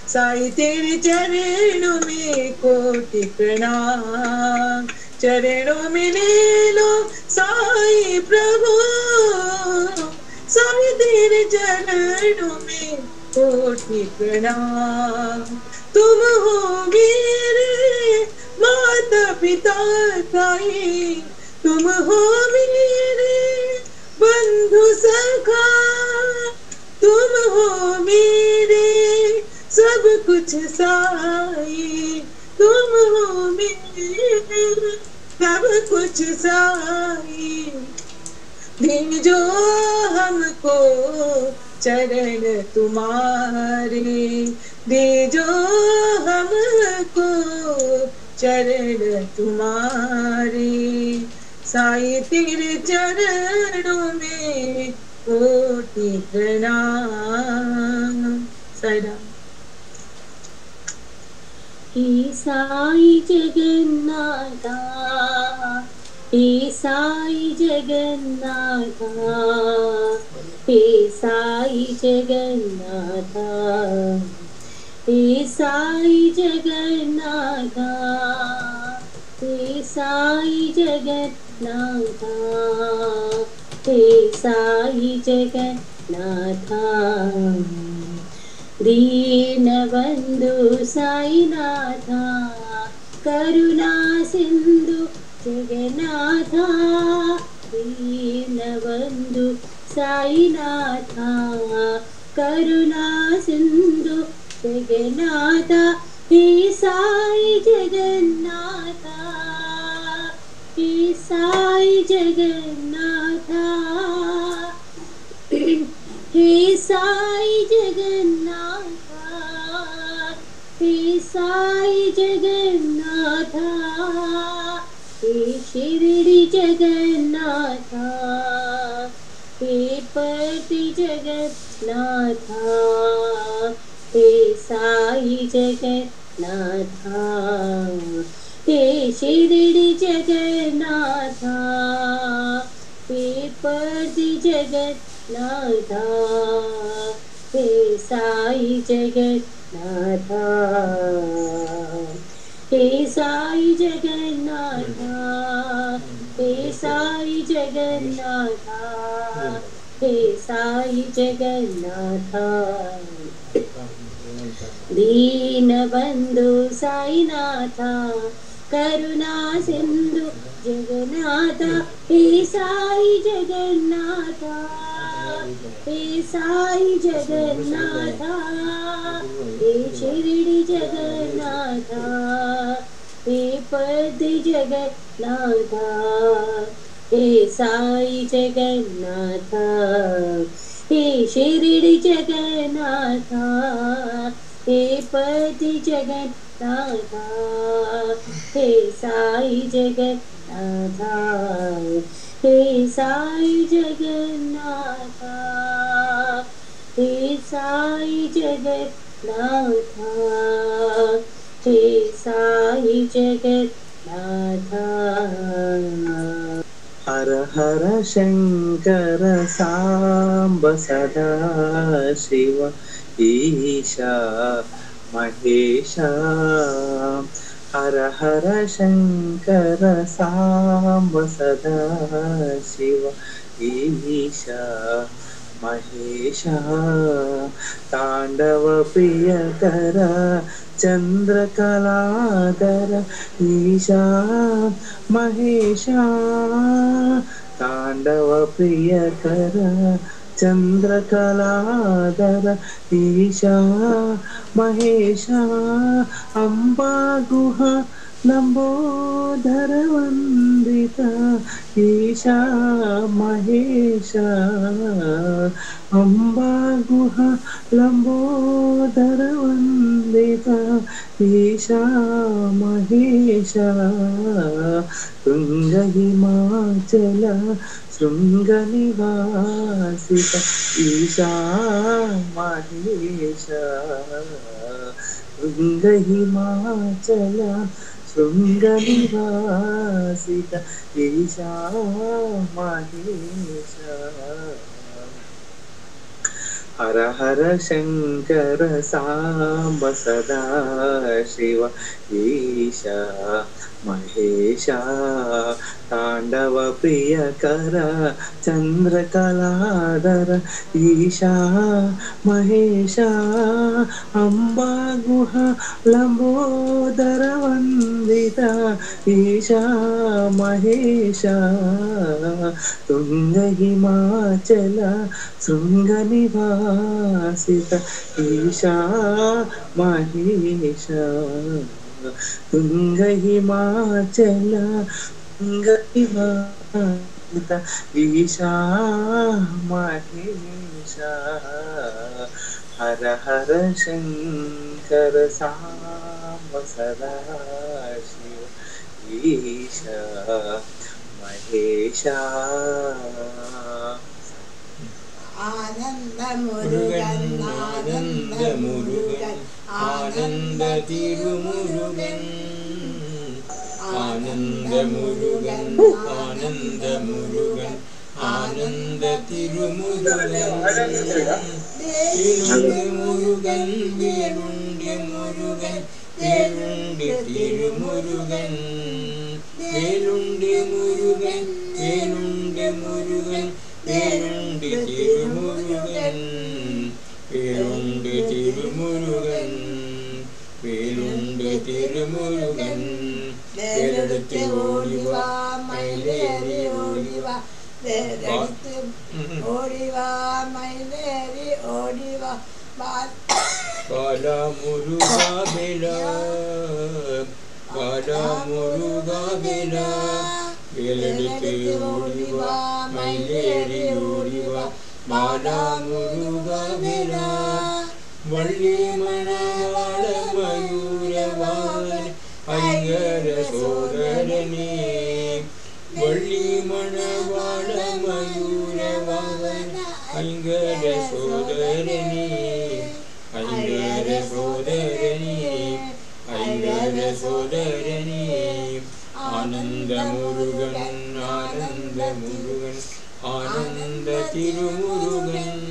साई तेरे चरणों में कोटि प्रणाम, चरणों में ले लो साई प्रभु, साई तेरे चरणों में कोटि प्रणाम। तुम हो मेरे माता पिता साई, तुम हो मेरे बंधु सखा, तुम हो मेरे सब कुछ साई, तुम हो मेरे सब कुछ साई। भेजो हमको चरण तुम्हारे, भेजो हमको चरण तुम्हारे। साई तेरे चरणों में कोटि प्रणाम। साईराम। हे साई जगन्नाथा, हे साई जगन्नाथा, हे साई जगन्नाथा, हे साई जगन्नाथा, हे साई जगन्नाथा, हे साई जगन्नाथा। दीनबंधु साईनाथा, करुणा सिंधु जगन्नाथा, दीनबंधु साईनाथा, करुणा सिंधु जगन्नाथा। हे साई जगन्नाथा, हे साई जगन्नाथा, हे साई जगन्नाथा, हे साई जगन्नाथा, हे शिरडी जगन्नाथा, हे पति जगन्नाथा, हे साई जगन्नाथा, हे शिरडी जगन्नाथा, हे पति जगन्नाथा, हे साई जगन्नाथा, हे साई जगन्नाथा, हे साई जगन्नाथा, हे साई जगन्नाथा। दीनबंधु साईनाथा, करुणा सिंधु जगन्नाथा, हे साई जगन्नाथा, हे साई जगन्नाथा, हे शिरडी जगन्नाथा, हे पति जगन्नाथा, हे साई जगन्नाथा, हे शिरडी जगन्नाथा, हे पति जगन्नाथा। नाथा हे साई जगन्नाथा हे साई जगन्नाथा हे साई जगन्नाथा हे साई जगन्नाथा हर हर शंकर सांब सदा शिव ईशा महेशा हर हर शंकर सांब सदा शिव ईशा महेशा तांडव प्रियकर चंद्रकलाधर ईशा महेशा तांडव प्रियकर चंद्रकलाधर ईशा महेशा अंबा गुहा लंबोदर वंदिता ईशा महेशा अंबा गुहा लंबोदर वंदिता ईशा महेशा तुंग हिमाचल शृंग निवासिता ईशा महेशा तुंग हिमाचल शृंग निवासिता ईशा महेशा हर हर शंकर सांब सदा शिव ईशा महेशा तांडव प्रियकर चंद्रकलाधर ईशा महेशा अंबा गुहा लंबोदर वंदिता ईशा महेशा तुंग हिमाचल शृंग निवासिता ईशा महेशा तुंग हिमाचल तुंग निवासिता ईशा महेशा हर हर शंकर सांब सदा शिव ईशा महेशा आनंद मुरुगन आनंद मुरुगन आनंद तिरुमुरुगन आनंद मुरुगन आनंद मुरुगन आनंद तिरुमुरुगन मुरुगन वेलुंडि मुरुगन वेलुंडि तिरुमुरुगन वेलुंडि मुरुगन वेलुंडि मुरुगन वेलुंडि तिरुमुरुगन वेलुंडि तिरुमुरुगन वेलुंडि तिरुमुरुगन वेलெடுத்து ஓடிவா மயிலேறி ஓடிவா வேலெடுத்து ஓடிவா மயிலேறி ஓடிவா பாலா முருகா வேலா பாலா முருகா வேலா வேலெடுத்து ஓடிவா மயிலேறி ஓடிவா பாலா முருகா வேலா வள்ளி மணவாள மயூரவாள ஐங்கர சோதரனே வள்ளி மணவாள மயூரவாள ஐங்கர சோதரனே ஐங்கர சோதரனே ஐங்கர சோதரனே ஆனந்த முருகன் ஆனந்த முருகன் ஆனந்த திருமுருகன்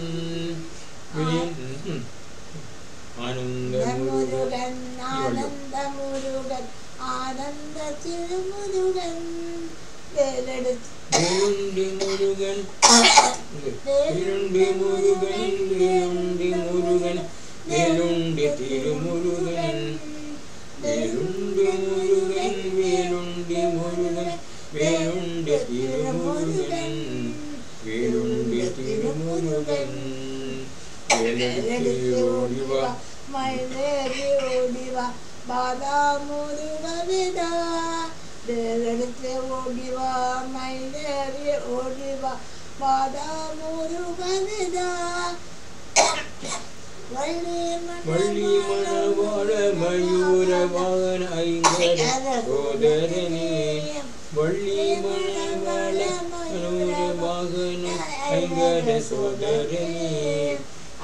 ஆனந்த முருகன் ஆனந்த முருகன் ஆனந்த திருமுருகன் வேலுண்டி முருகன் வேலுண்டி முருகன் வேலுண்டி முருகன் வேலுண்டி திருமுருகன் வேலுண்டி முருகன் வேலுண்டி முருகன் வேலுண்டி திருமுருகன் வேலுண்டி திருமுருகன் வேலெடுத்து ஓடிவா மயிலேறி ஓடிவா பாலா முருகனிடா வேலெடுத்து ஓடிவா மயிலேறி ஓடிவா பாலா முருகனிடா வள்ளி மணவாள மயூரவாள சோதரனே வள்ளி மணவள மனோர வாகனம் ஐங்கர சோதரனே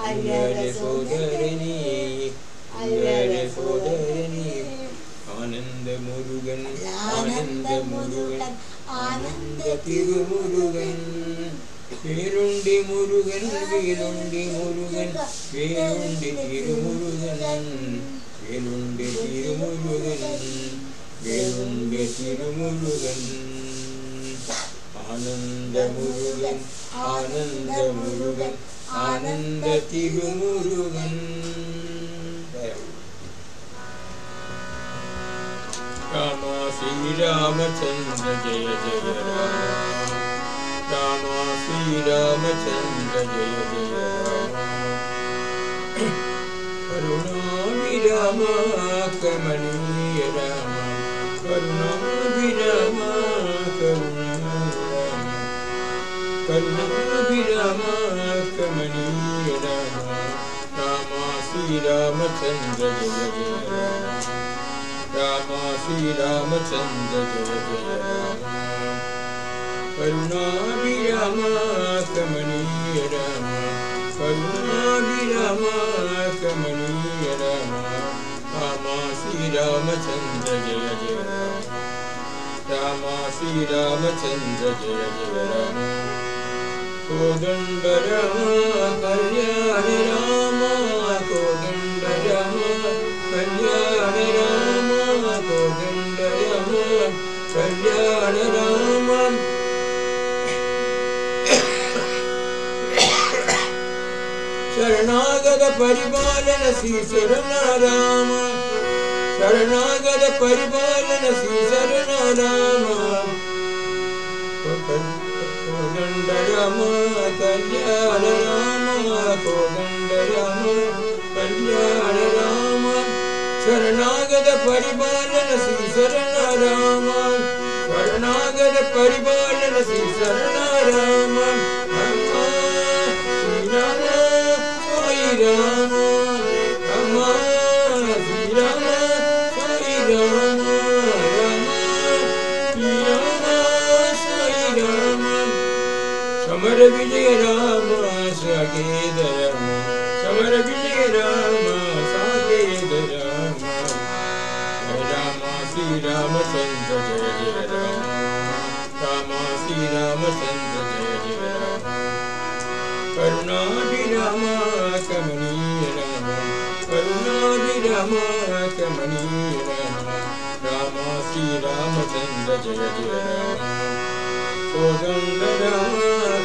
ஐங்கர சோதரனே ஐங்கர சோதரனே ஆனந்த முருகன் ஆனந்த முருகன் ஆனந்த திருமுருகன் வேலுண்டி முருகன் வேலுண்டி முருகன் வேலுண்டி திருமுருகன் வேலுண்டி திருமுருகன் வேலுண்டி திருமுருகன் ஆனந்த முருகன் ஆனந்த முருகன் ஆனந்த திருமுருகன் ராம ஸ்ரீராமச்சந்திர ஜெய ஜெய ராம ராம ஸ்ரீராமச்சந்திர ஜெய ஜெய ராம கருணாபிராம கமனீய ராம கருணாபிராம கருணாபிராம கமனீய ராம ராம ஸ்ரீராமச்சந்திர ஜெய ஜெய ராம राम श्री रामचंद्र जय जय राम करुणाभिराम कमनीय राम करुणाभिराम कमनीय राम राम श्री रामचंद्र जय जय राम राम श्री रामचंद्र जय जय राम कोदंड राम कल्याण राम कोदंड राम कल्याण राम कोदंड राम कल्याण राम शरणागत परिपालन श्री शरण राम शरणागत परिपालन श्री शरण राम कोदंड राम कल्याण राम कोदंड राम कल्याण राम शरणागत परिपालन श्री शरण राम शरणागत परिपालन श्री शरण राम श्री राम साई राम श्री राम साई राम श्री राम साई राम समर विजय राम साकेत राम समर विजय राम साकेत राम राम श्री रामचंद्र जय जय राम राम श्री रामचंद्र जय जय राम करुणाभिराम कमनीय राम करुणाभिराम कमनीय राम राम श्री रामचंद्र जय जय राम कोदंड राम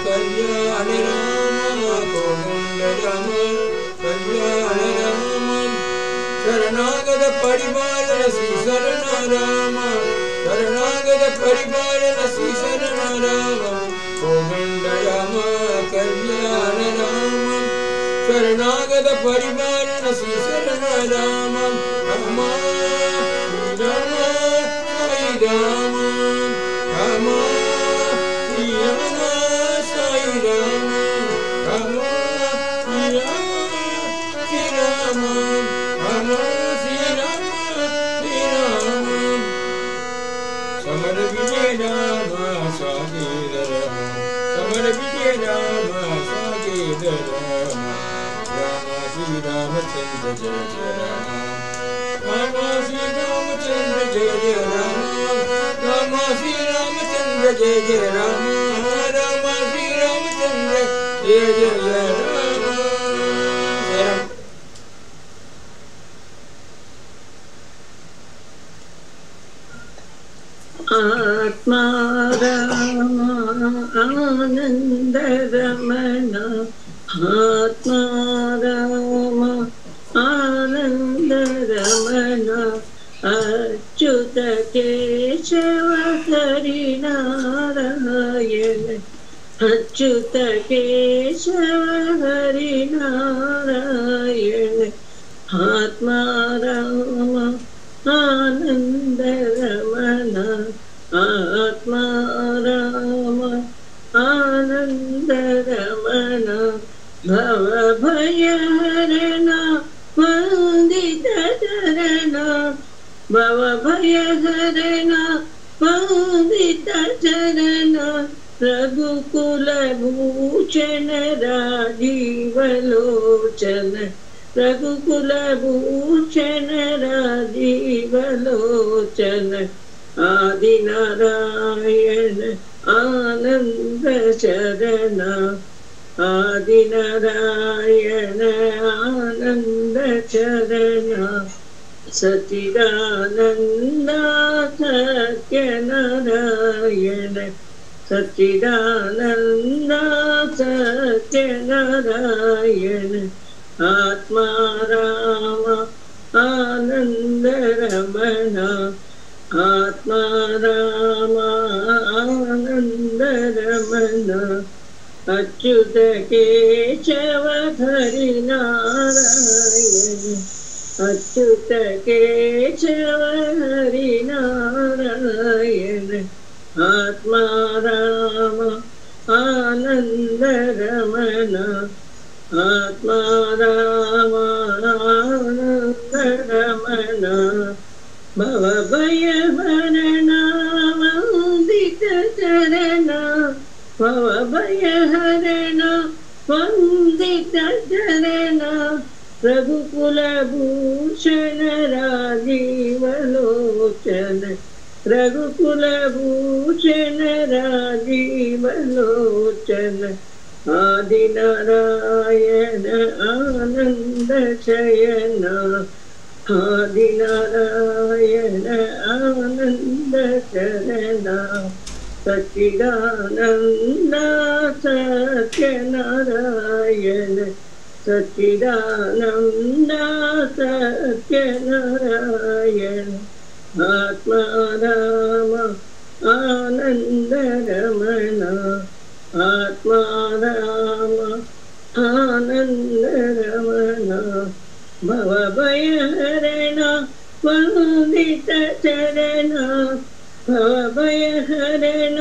कल्याण राम कोदंड राम कल्याण राम शरणागत परिपालन श्री शरण राम शरणागत परिपालन श्री शरण राम कोदंड राम कल्याण राम शरणागत परिपालन श्री शरण राम राम श्री राम साई राम राम श्री राम साई राम राम श्री राम श्री राम राम श्री राम श्री राम समर विजय राम साकेत राम समर विजय राम साकेत राम राम श्री रामचंद्र जय जय राम राम श्री रामचंद्र जय जय राम राम श्री रामचंद्र जय जय राम राम श्री रामचंद्र जय जय राम आत्मा राम आनंद रमण आत्मा राम आनंद रमण अच्युत केशव हरि नारायण अच्युत केशव हरि नारायण आत्मा राम आनंद रमण आत्मा राम आनंद रमण भव भय हरण वंदित चरण भवभयहरण वन्दित चरण रघुकुल भूषण राजीवलोचन रघुकुल भूषण राजीवलोचन आदिनारायण आनंद शरण आदिनारायण आनंद शरण सच्चिदानंद सत्यनारायण सच्चिदानंद सत्यनारायण आत्मा राम आनंद रमण आत्मा राम आनंद रमण अच्युत केशव हरि नारायण अच्युत केशव हरि नारायण आत्मा राम आनंद रमण आत्मा राम आनंद रमण भवभयहरण वन्दित चरण भवभयहरण वन्दित चरण रघुकुल भूषण राजीवलोचन रघुकुल भूषण राजीवलोचन आदिनारायण आनंद शयन आदिनारायण आनंद शरण सच्चिदानंद सत्यनारायण सच्चिदानंद सत्यनारायण आत्मा राम आनंद रमण आत्मा राम आनंद रमण भवभयहरण वन्दित चरण भवभयहरण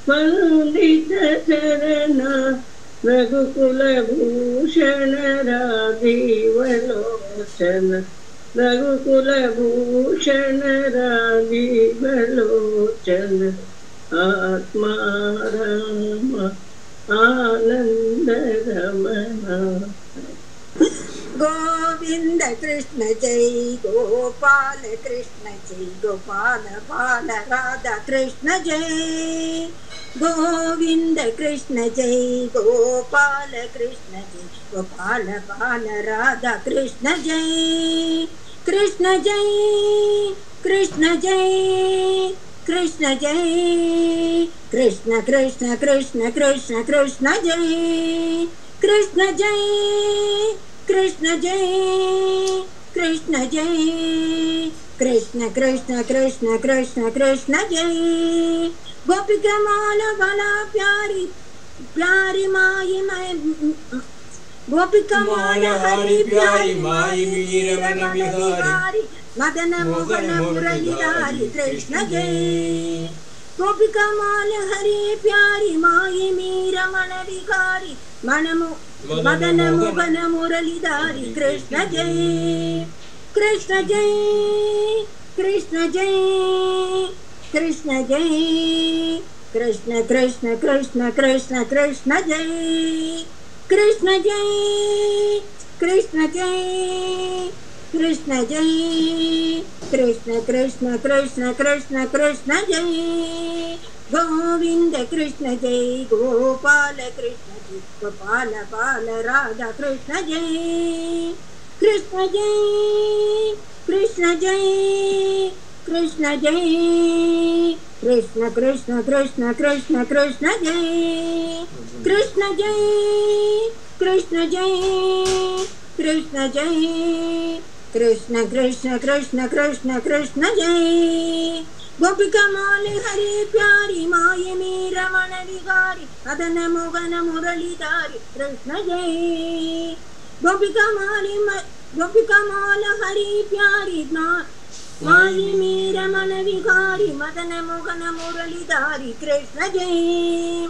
वन्दित चरण रघुकुल भूषण राजीवलोचन रघुकुल भूषण राजीवलोचन आत्मा राम आनंद रमण गोविंद कृष्ण जय गोपाल कृष्ण जय गोपाल बाल राधा कृष्ण जय गोविंद कृष्ण जय गोपाल कृष्ण जय गोपाल बाल राधा कृष्ण जय कृष्ण जय कृष्ण जय कृष्ण जय कृष्ण कृष्ण कृष्ण कृष्ण कृष्ण जय कृष्ण जय कृष्ण जय कृष्ण जय कृष्ण कृष्ण कृष्ण कृष्ण कृष्ण जय गोपिका माला वाला प्यारी प्यारी माई मैं गोपिका माला हरि प्यारी माई वीर मन बिहारी मदन मोहन मुरलीधारी कृष्ण जय गोपिका माला हरि प्यारी माई मीर मन बिहारी मदन मोहन मुरलीधारी कृष्ण जय कृष्ण जय कृष्ण जय कृष्ण जय कृष्ण कृष्ण कृष्ण कृष्ण कृष्ण जय कृष्ण जय कृष्ण जय कृष्ण जय कृष्ण कृष्ण कृष्ण कृष्ण कृष्ण जय गोविंद कृष्ण जय गोपाल कृष्ण जय गोपाल बाल राधा कृष्ण जय कृष्ण जय कृष्ण जय कृष्ण जय कृष्ण कृष्ण कृष्ण कृष्ण कृष्ण जय कृष्ण जय कृष्ण जय कृष्ण जय कृष्ण कृष्ण कृष्ण कृष्ण कृष्ण जय गोपिका माले हरि प्यारी माई मीर मन बिहारी मदन मोहन मुरलीधारी कृष्ण जय गोपिका माला हरि प्यारी माई मीर मन विहारी मदन मोहन मुरलीधारी कृष्ण जय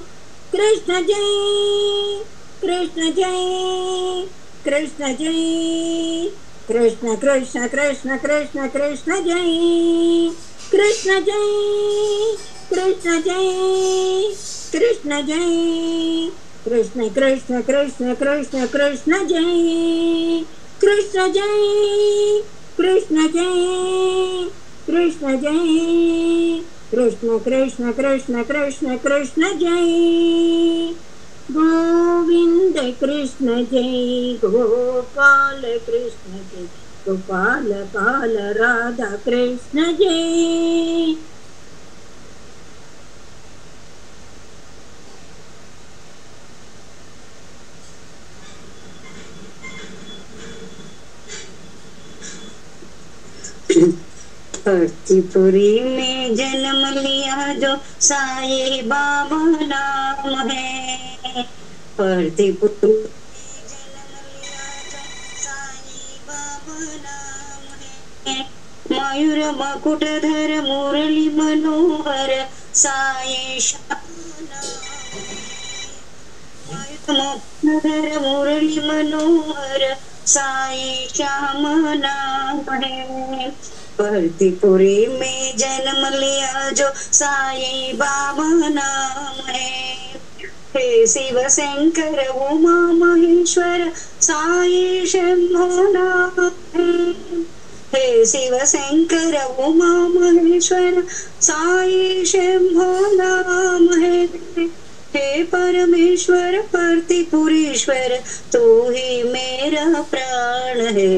कृष्ण जय कृष्ण जय कृष्ण जय कृष्ण कृष्ण कृष्ण कृष्ण कृष्ण जय कृष्ण जय कृष्ण जय कृष्ण जय कृष्ण कृष्ण कृष्ण कृष्ण कृष्ण जय कृष्ण जय कृष्ण जय कृष्ण जय कृष्ण कृष्ण कृष्ण कृष्ण कृष्ण जय गोविंद कृष्ण जय गोपाल कृष्ण जय गोपाल काल राधा कृष्ण जय भक्तिपुरी में जन्म लिया जो साईं बाबा नाम है भक्तिपुरी में जन्म लिया जो साईं बाबा नाम है मयूर मकुटधर मुरली मनोहर साईं श्याम मयूर मकुटधर मुरली मनोहर साईं श्याम नाम है भक्तिपुरी में जन्म लिया जो साईं बाबा नाम है हे शिव शंकर उमा महेश्वर साईं शंभो नाम है हे शिव शंकर उमा महेश्वर साईं शंभो नाम है हे परमेश्वर प्रतिपुरीश्वर तू ही मेरा प्राण है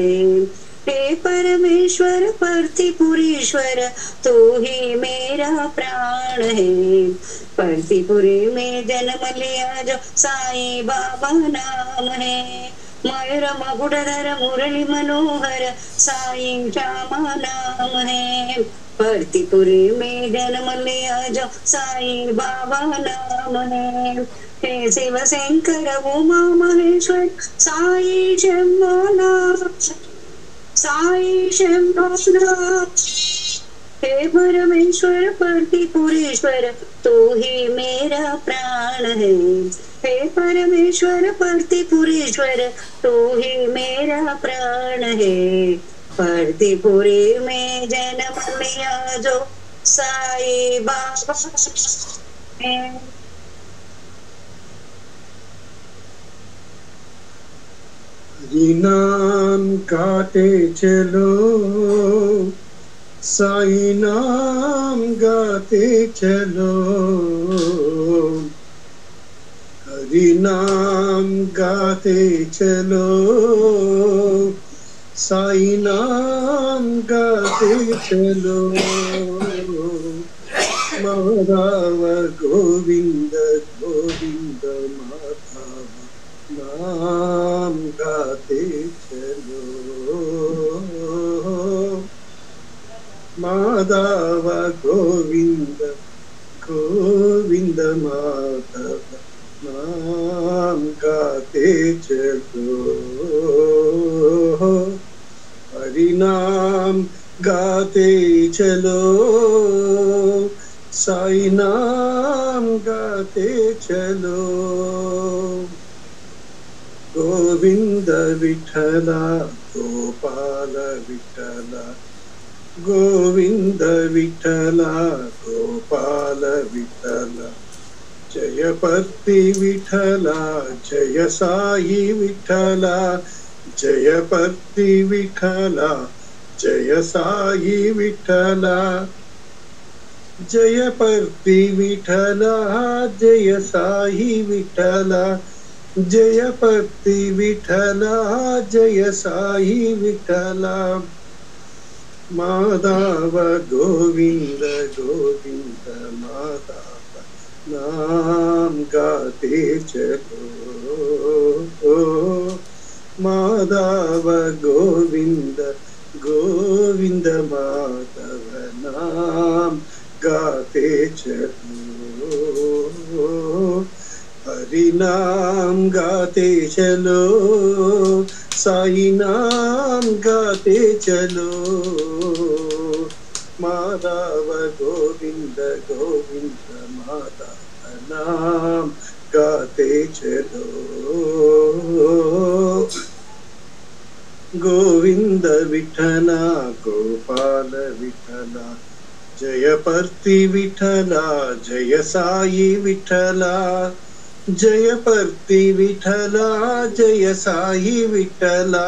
हे परमेश्वर प्रतिपुरीश्वर तू ही मेरा प्राण है प्रतिपुरी में जन्म लिया जो साईं बाबा नाम है मयूर मकुटधर मुरली मनोहर साईं श्याम नाम है प्रतिपुरी में जन्म लिया जो साईं बाबा नाम है हे शिव शंकर उमा महेश्वर साईं शंभो नाम साईं शंभो नाम हे परमेश्वर प्रतिपुरीश्वर तू ही मेरा प्राण है हे परमेश्वर प्रतिपुरीश्वर तू ही मेरा प्राण है प्रतिपुरी में जन्म लिया जो साईं बाबा हरि नाम गाते चलो साईं नाम गाते चलो हरि नाम गाते चलो साईं नाम गाते चलो माधव गोविंद गोविंद माधव नाम गाते चलो माधव गोविंद गोविंद माधव नाम गाते चलो हरि नाम गाते चलो साईं नाम गाते चलो गोविंद विठला गोपाल विठला गोविंद विठला गोपाल विठला जय पर्ति विठला जय साई विठला जय पर्ति विठला जय साई विठला जय पर्ति विठला जय साई विठला जय पर्ति विठला जय साई विठला माधव गोविंद गोविंद माधव नाम गाते चलो माधव गोविंद गोविंद माधव नाम गाते चलो हरि नाम गाते चलो साईं नाम गाते चलो माधव गोविंद गोविंद माधव नाम गाते चलो गोविंद विठ्ठल गोपाल विठ्ठल जय पर्ति विठ्ठला जय साई विठ्ठला जय पर्ति विठ्ठला जय साई विठ्ठला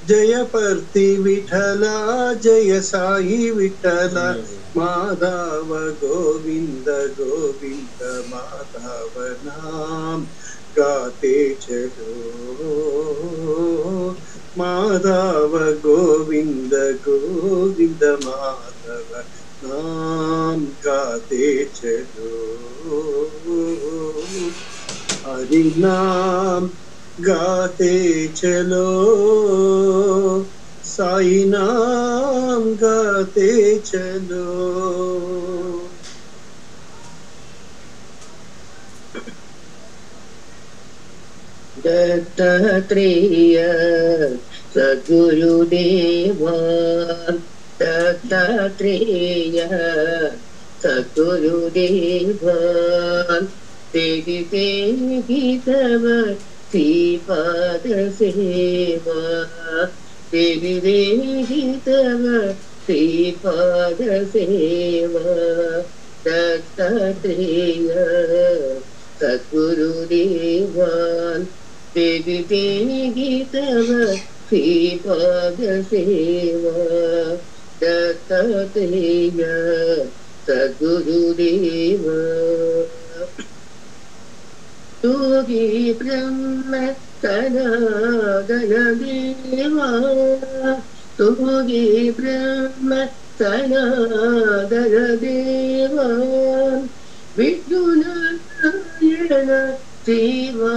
जय पर्ति विठ्ठला जय साई विठ्ठला माधव गोविंद गोविंद माधव नाम गाते चलो माधव गोविंद गोविंद माधव नाम गाते चलो हरि नाम गाते चलो साई नाम गाते चलो। दत्तात्रेय सद्गुरुदेव दत्तात्रेय सद्गुरुदेव तेरी तेरी तव श्रीपाद सेवा तेरी तेरी तव श्रीपाद सेवा दत्तात्रेय सद्गुरुदेव तेरी तेरी तव श्रीपाद सेवा दत्तात्रेय सद्गुरुदेव योगी ब्रह्म सनातन देवा योगी ब्रह्म सनातन देवा विष्णुनारायण श्रीवासुदेव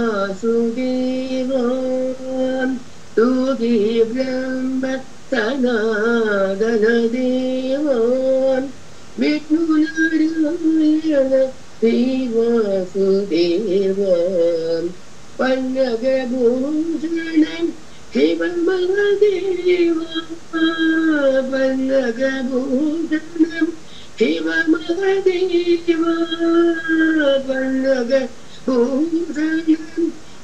योगी ब्रह्म सनातन देवा विष्णुनारायण श्रीवासुदेव पन्नगभूषणं शिवमहादेव पन्नगभूषणं शिवमहादेव पन्नगभूषणं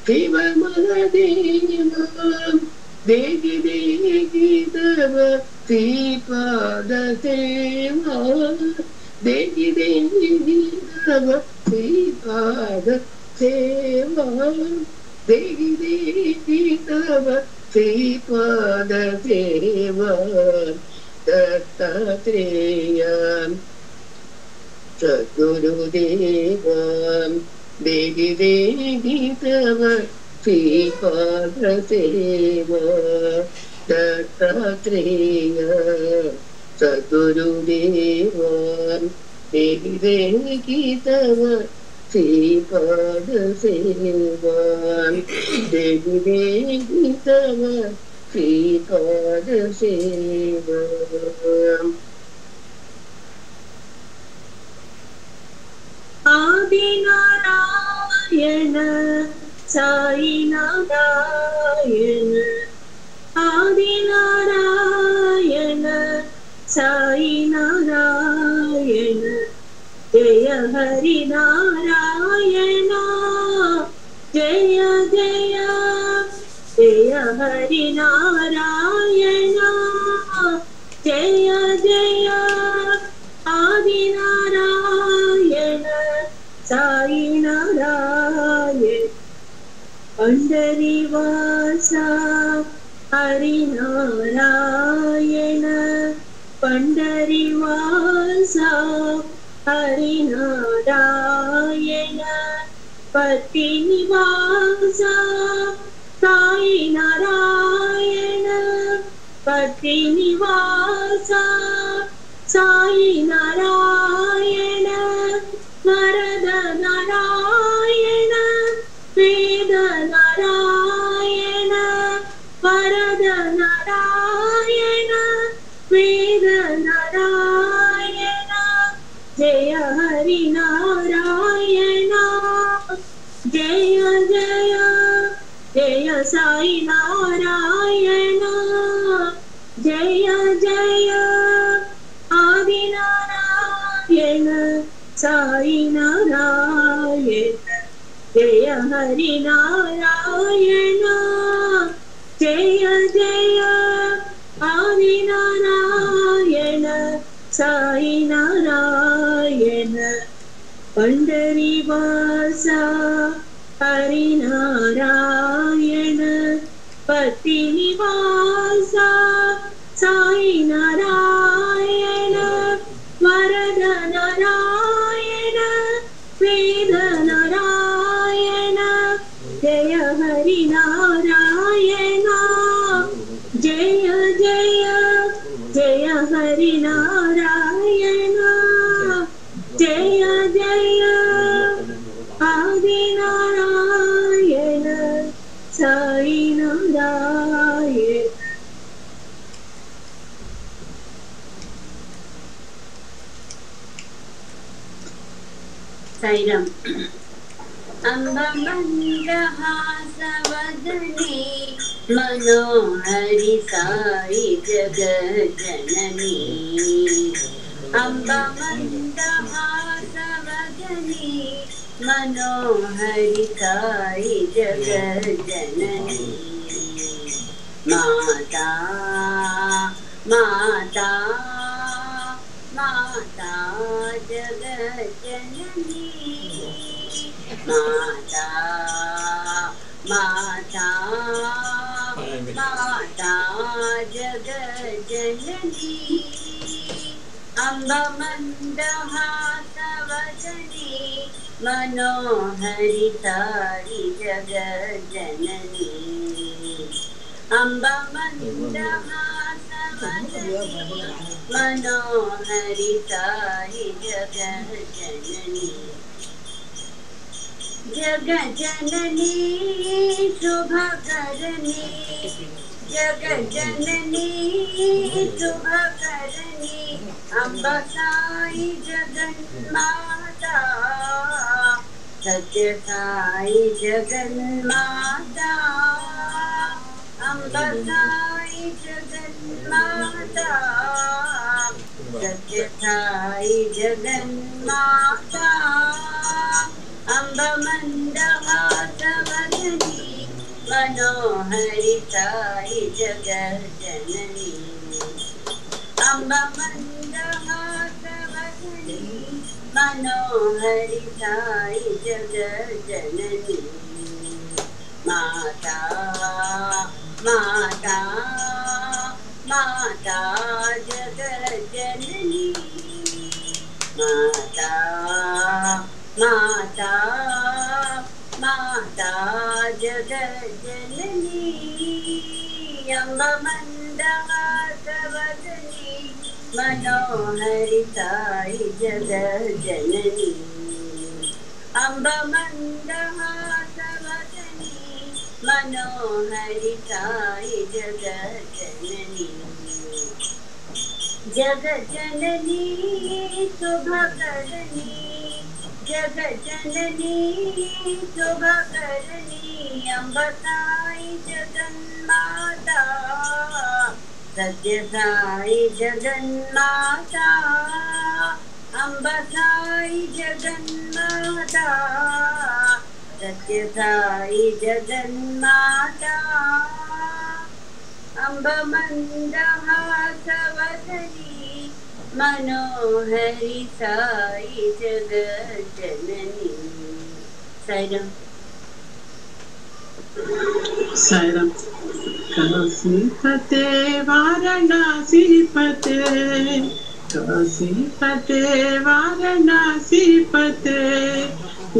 शिवमहादेव देहि देहि तव श्रीपादसेवा देहि देहि तव श्रीपाद सेवा देहि देहि तव श्रीपाद सेवा दत्तात्रेय सद्गुरुदेव देहि देहि तव श्रीपाद सेवा दत्तात्रेय सद्गुरुदेव देहि देहि तव श्रीपाद सेवा देहि देहि तव श्रीपाद सेवा। आदिनारायण साई नारायण आदिनारायण साई नारायण जय हरि नारायण जय जय जय हरि नारायण जय जय आदिनारायण साई नारायण पंढरीवासा हरि नारायण पंढरीवासा हरि नारायण पतिनिवासा साई नारायण पतिनिवासा साई नारायण वरद नारायण वेद नारायण वरद नारायण वेद नारायण जय हरि नारायण जय जय जय साई नारायण जय जय आदिनारायण साई नारायण जय हरि नारायण जय जय साई नारायण पंढरीवासा हरिनारायण पतिनिवासा साई नारायण वरद नारायण वेद नारायण जय हरिनारायण जय जय जय हरिनारायण जय जय आदिनारायण साई नारायण। साईराम। अम्बमन्दहासवदने मनोहरि साई जगज्जननी अम्बमन्दहासवदने मनोहरि साई जगज्जननी माता माता माता जगज्जननी माता माता माता जगज्जननी अम्बमन्दहासवदने मनोहरि साई जगज्जननी अम्बमन्दहासवदने मनोहरि साई जगज्जननी जगज्जननी शुभकरणी जगज्जननी शुभकरणी अम्ब साई जगन्माता सत्य साई जगन्माता अम्ब साई जगन्माता सत्य साई जगन्माता अम्बमन्दहासवदने मनोहरि साई जगज्जननी अम्बमन्दहासवदने मनोहरि साई जगज्जननी माता माता माता जगज्जननी माता माता माता जगज्जननी अम्बमन्दहासवदने मनोहरि साई जगज्जननी अम्बमन्दहासवदने मनोहरि साई जगज्जननी जगज्जननी शुभकरणी जगज्जननी शुभकरणी अम्ब साई जगन्माता सत्य साई जगन्माता अम्ब साई जगन्माता सत्य साई जगन्माता अम्बमन्दहासवदने मनोहरि साई जगज्जननी। साईराम। साईराम। काशी फते वाराणसी फते काशी फते वाराणसी फते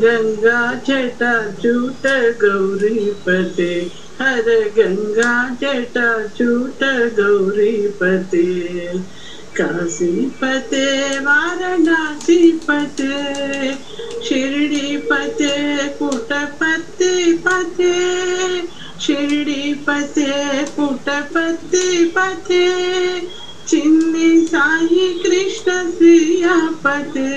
गंगा जटा चूट गौरी फते हर गंगा जटा चूट गौरी फते काशी फते वाराणसी फते शिरडी फते पुट्टपर्ति फते शिरडी फते पुट्टपर्ति फते चिन्नी साई कृष्ण सिया फते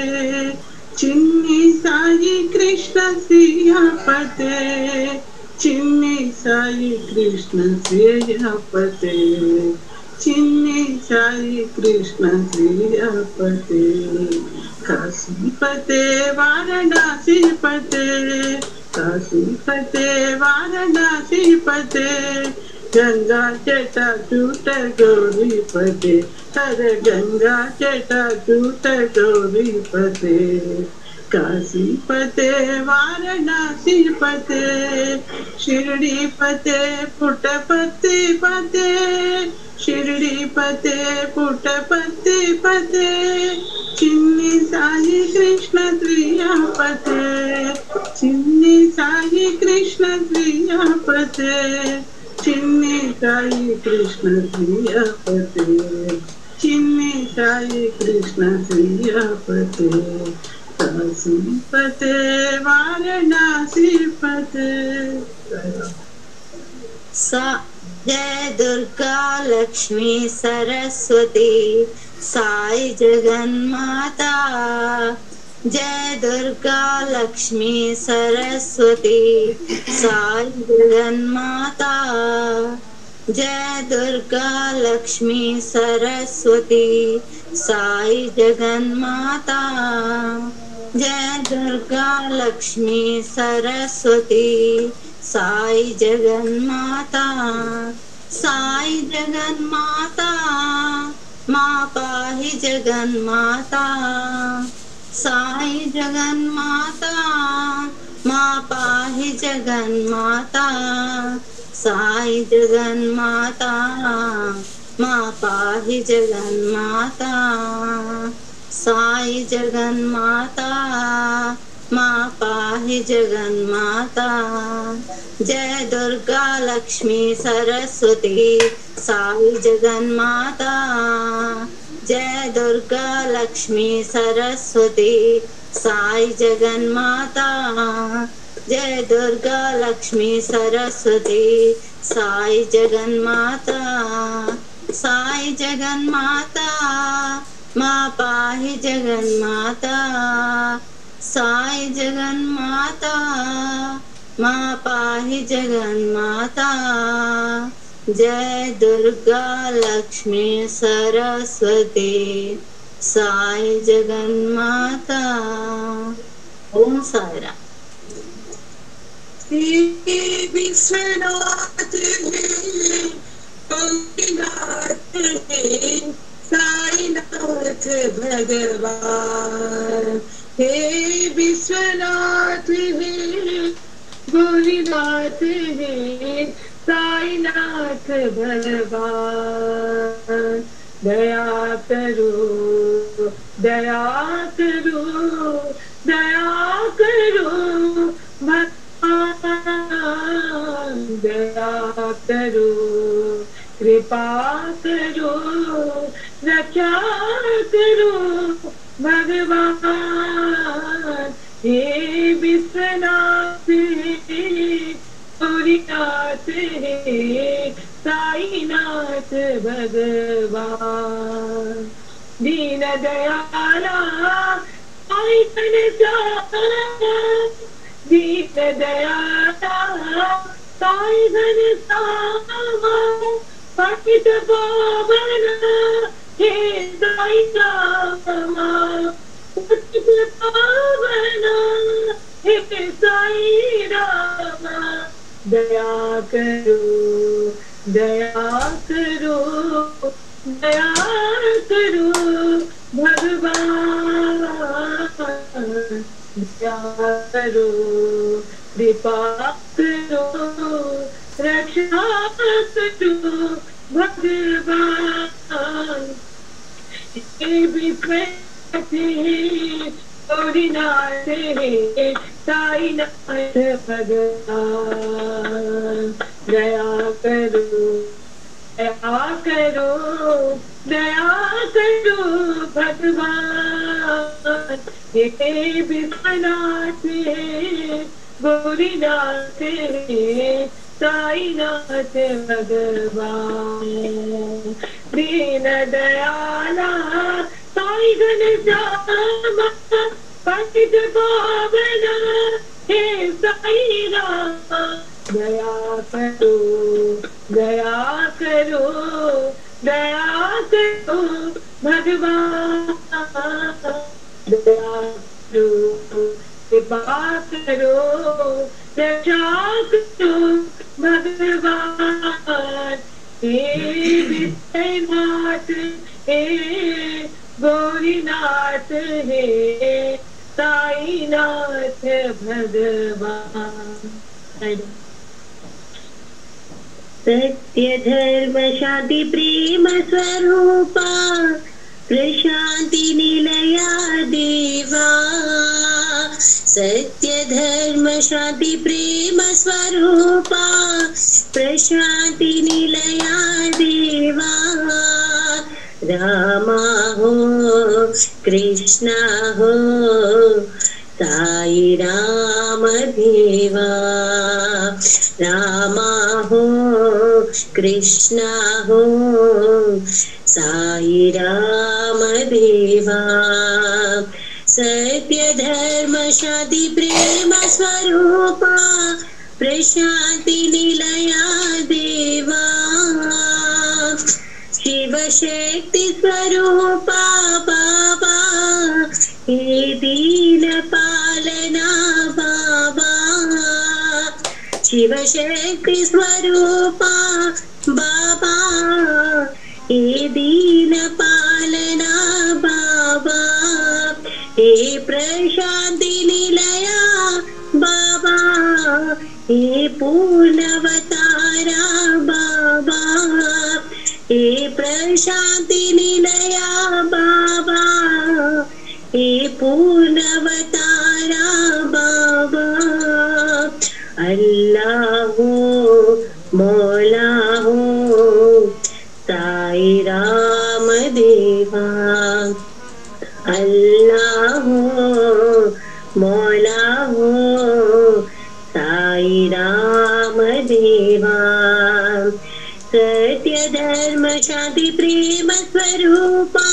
चिन्नी साई कृष्ण सिया फते चिन्नी साई कृष्ण सिया फते चिन्नी साई कृष्ण सिया फते काशी फते वाराणसी फते काशी फते वाराणसी फते गंगा जटा चूट गौरी पते, हरे गंगा जटा चूट गौरी पते, काशी पते वाराणसी पते, शिरडी पते पुट्टपर्ति पते, शिरडी पते पुट्टपर्ति पते, चिन्नी साई कृष्ण त्रिया पते, चिन्नी साई कृष्ण त्रिया पते, चिन्नी साई कृष्ण त्रिया पते, चिन्नी साई कृष्ण त्रिया पते, काशी पते वाराणसी पते। जय दुर्गा लक्ष्मी सरस्वती साई जगन्माता, जय दुर्गा लक्ष्मी सरस्वती साई जगन्माता, जय दुर्गा लक्ष्मी सरस्वती साई जगन्माता, जय दुर्गा लक्ष्मी सरस्वती साई जगन्माता, साई जगन्माता माँ पाहि जगन्माता, साई जगन्माता माँ पाहि जगन्माता, साई जगन्माता माँ पाहि जगन्माता, साई जगन्माता माँ पाहि जगन्माता, जय दुर्गा लक्ष्मी सरस्वती साई जगन्माता, जय दुर्गा लक्ष्मी सरस्वती साई जगन्माता, जय दुर्गा लक्ष्मी सरस्वती साई जगन्माता, साई जगन्माता माँ पाहि जगन्माता, साई जगन्माता माँ पाहि जगन्माता, जय दुर्गा लक्ष्मी सरस्वती साई जगन्माता। ओम साई राम। विश्वनाथ साईनाथ भगवान, हे विश्वनाथ हे गौरीनाथ हे साईनाथ भगवान, दया करो दया करो दया करो भगवान, दया करो कृपा करो रक्षा करो भगवान, हे विश्वनाथ हे गौरीनाथ हे साईनाथ भगवान, दीन दयाला साई घनश्याम, दीन दयाला साई घनश्याम, पतित पावन हे साई राम, पतित पावन हे साई राम, दया करो दया करो दया करो भगवान, दया करो कृपा करो रक्षा करो भगवान, हे विश्वनाथ गौरीनाथ हे साईनाथ भगवान, दया करो दया करो दया करो भगवान, हे विश्वनाथ गौरीनाथ साईनाथ भगवान, दीन दयाला साई घनश्याम, पतित पावन हे साई राम, दया करो दया करो दया करो भगवान, दया करो कृपा करो रक्षा करो भगवान हे विद्यनाथ हे गौरीनाथ हे साईनाथ भगवान। सत्य धर्म शांति प्रेम स्वरूपा प्रशांति निलया देवा। सत्य धर्म शांति प्रेम स्वरूपा प्रशांति निलया देवा। रामा हो कृष्णा हो साई राम देवा। रामा हो कृष्णा हो साई राम देवा। सत्य धर्म शांति प्रेम स्वरूपा प्रशांति निलया देवा। शिव शक्ति स्वरूपा बाबा हे दीन पालना बाबा। शिव शक्ति स्वरूपा बाबा हे दीन पालना बाबा। हे प्रशांति निलया बाबा हे पूर्णवतारा बाबा। हे प्रशांति निलया बाबा हे पूर्णवतारा बाबा। अल्लाह हो मौला हो साई राम देवा। अल्लाह हो मौला हो साई राम देवा। सत्य धर्म शांति प्रेम स्वरूपा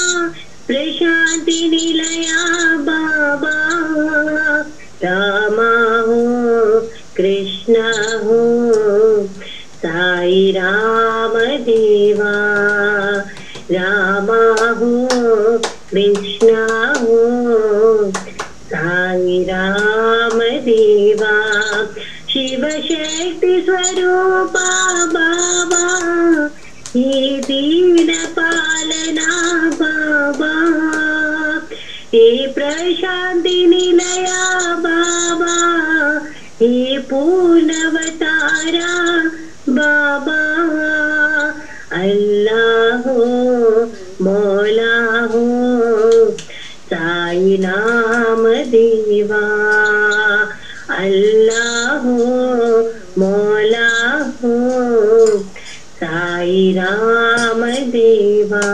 प्रशांति निलया बाबा। रामा हो कृष्णा हो साई राम देवा। रामा हो कृष्णा हो साई राम देवा। शिव शक्ति स्वरूपा बाबा हे दीन पालना बाबा। हे प्रशांति निलया बाबा हे पूर्णवतारा बाबा। अल्लाह हो मौला हो साई नाम देवा। अल्लाह हो मौला हो साई राम देवा।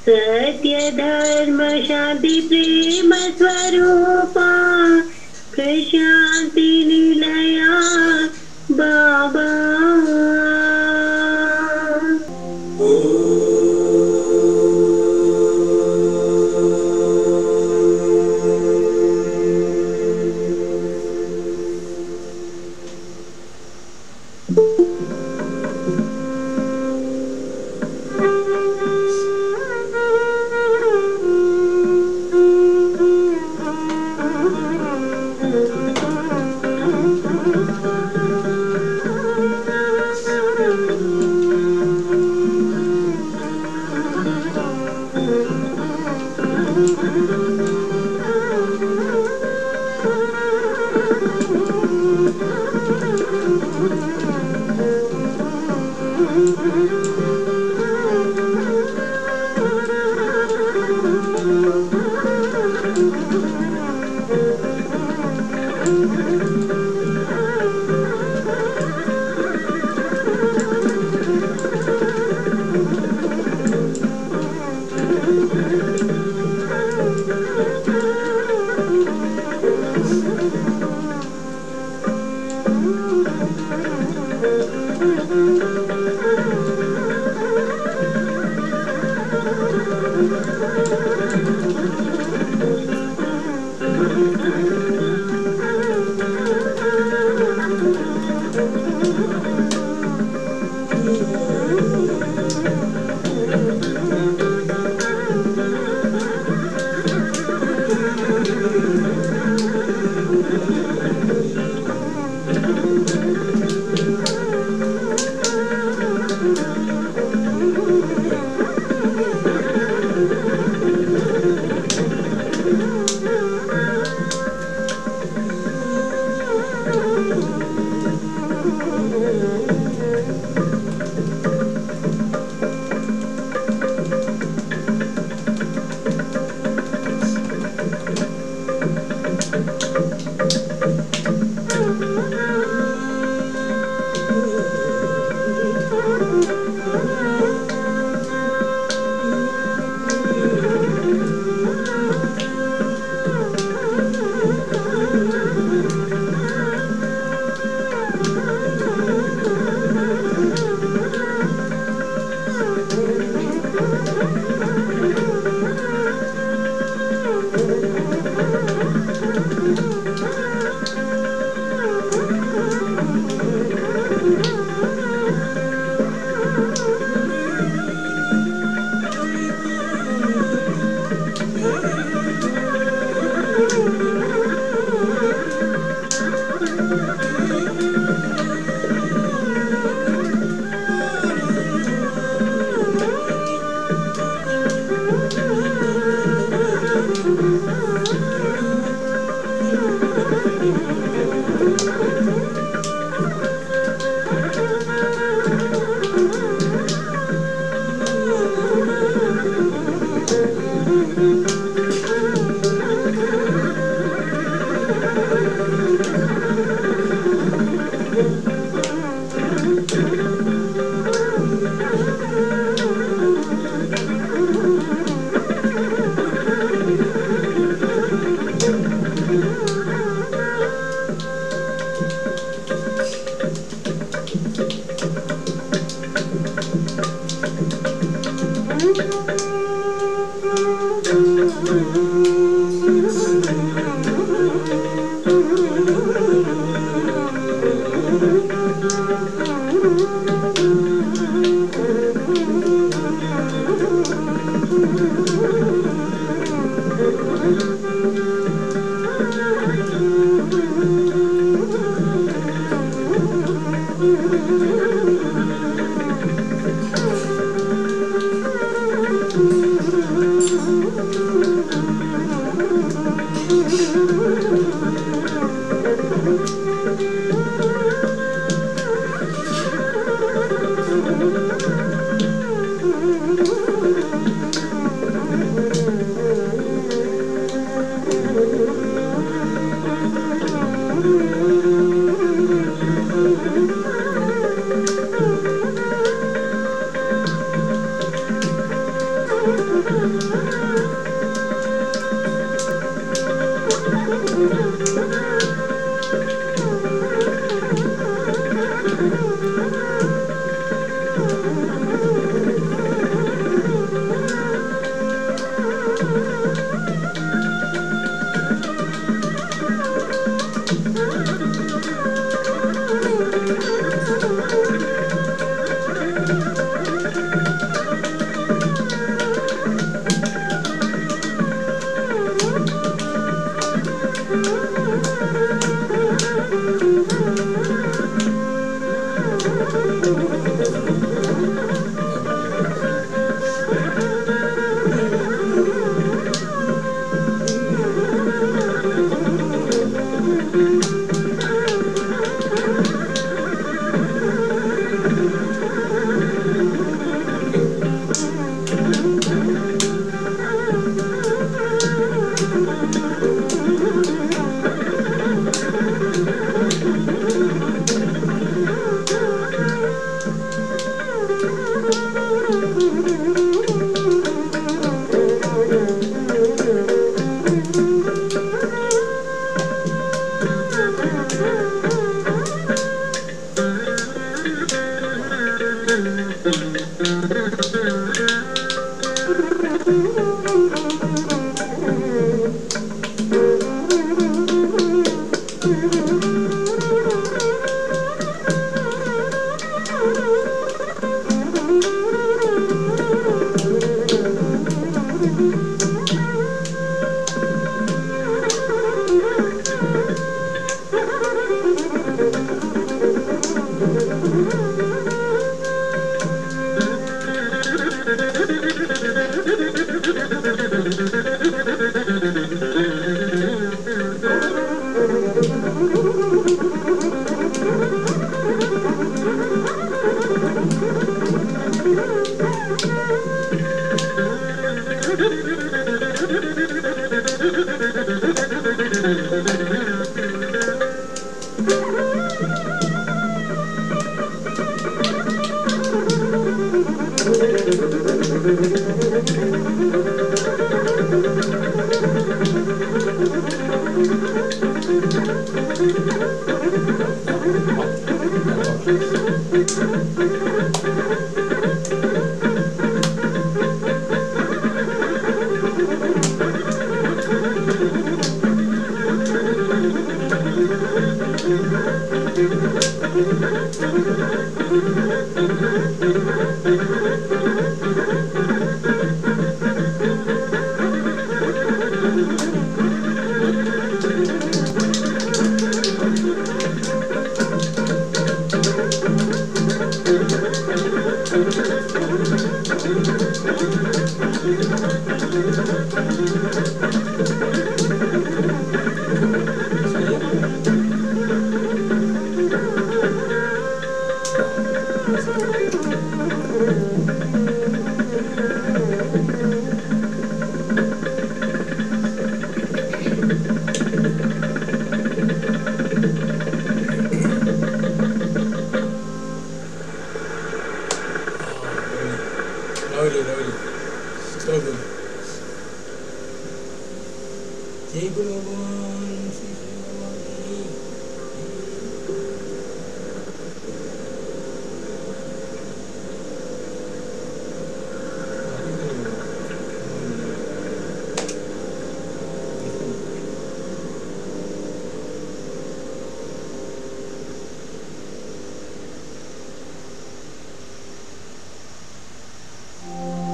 सत्य धर्म शांति प्रेम स्वरूपा प्रशांति निलया बाबा।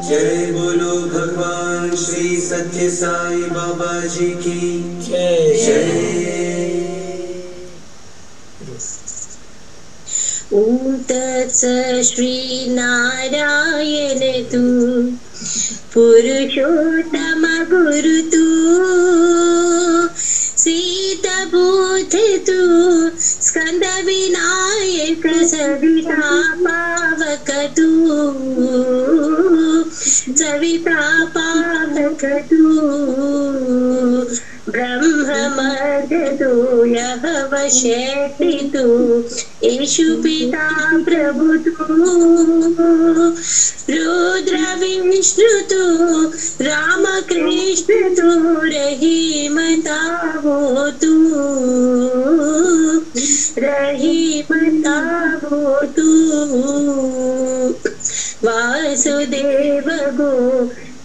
जय बोलो भगवान श्री सत्य साई बाबा जी की जय जय। ओम तत्सत् श्री नारायण तू पुरुषोत्तम गुरु तू सीतभूत तू स्कंद विनायक सविता पावक तू सविता पावक तू ब्रह्म मध्य तू यह वशेति तू येषु पिता प्रभु तू रुद्र विष्णु तू राम कृष्ण तू रहीम तावो तू रहीम तावो तू वासुदेव गो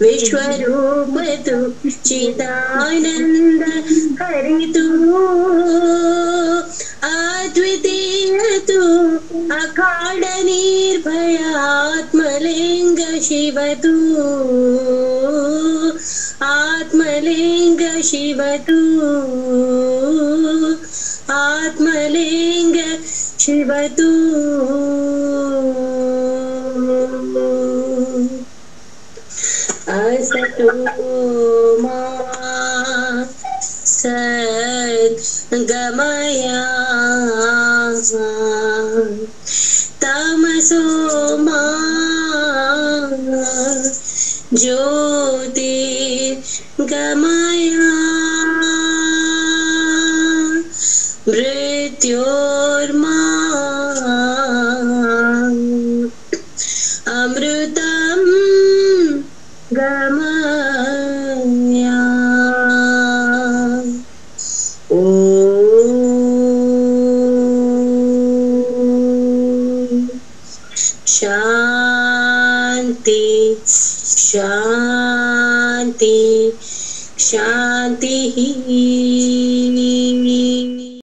विश्वरूप तू चिदानंद हरि तू अद्वितीय तू अखाड़ निर्भय आत्मलिंग शिव तू आत्मलिंग शिव तू आत्मलिंग शिव तू असतो मा सद्गमया तमसो मा ज्योतिर्गमया मृत्योर्मा अमृतं गमया। शांति शांति शांति।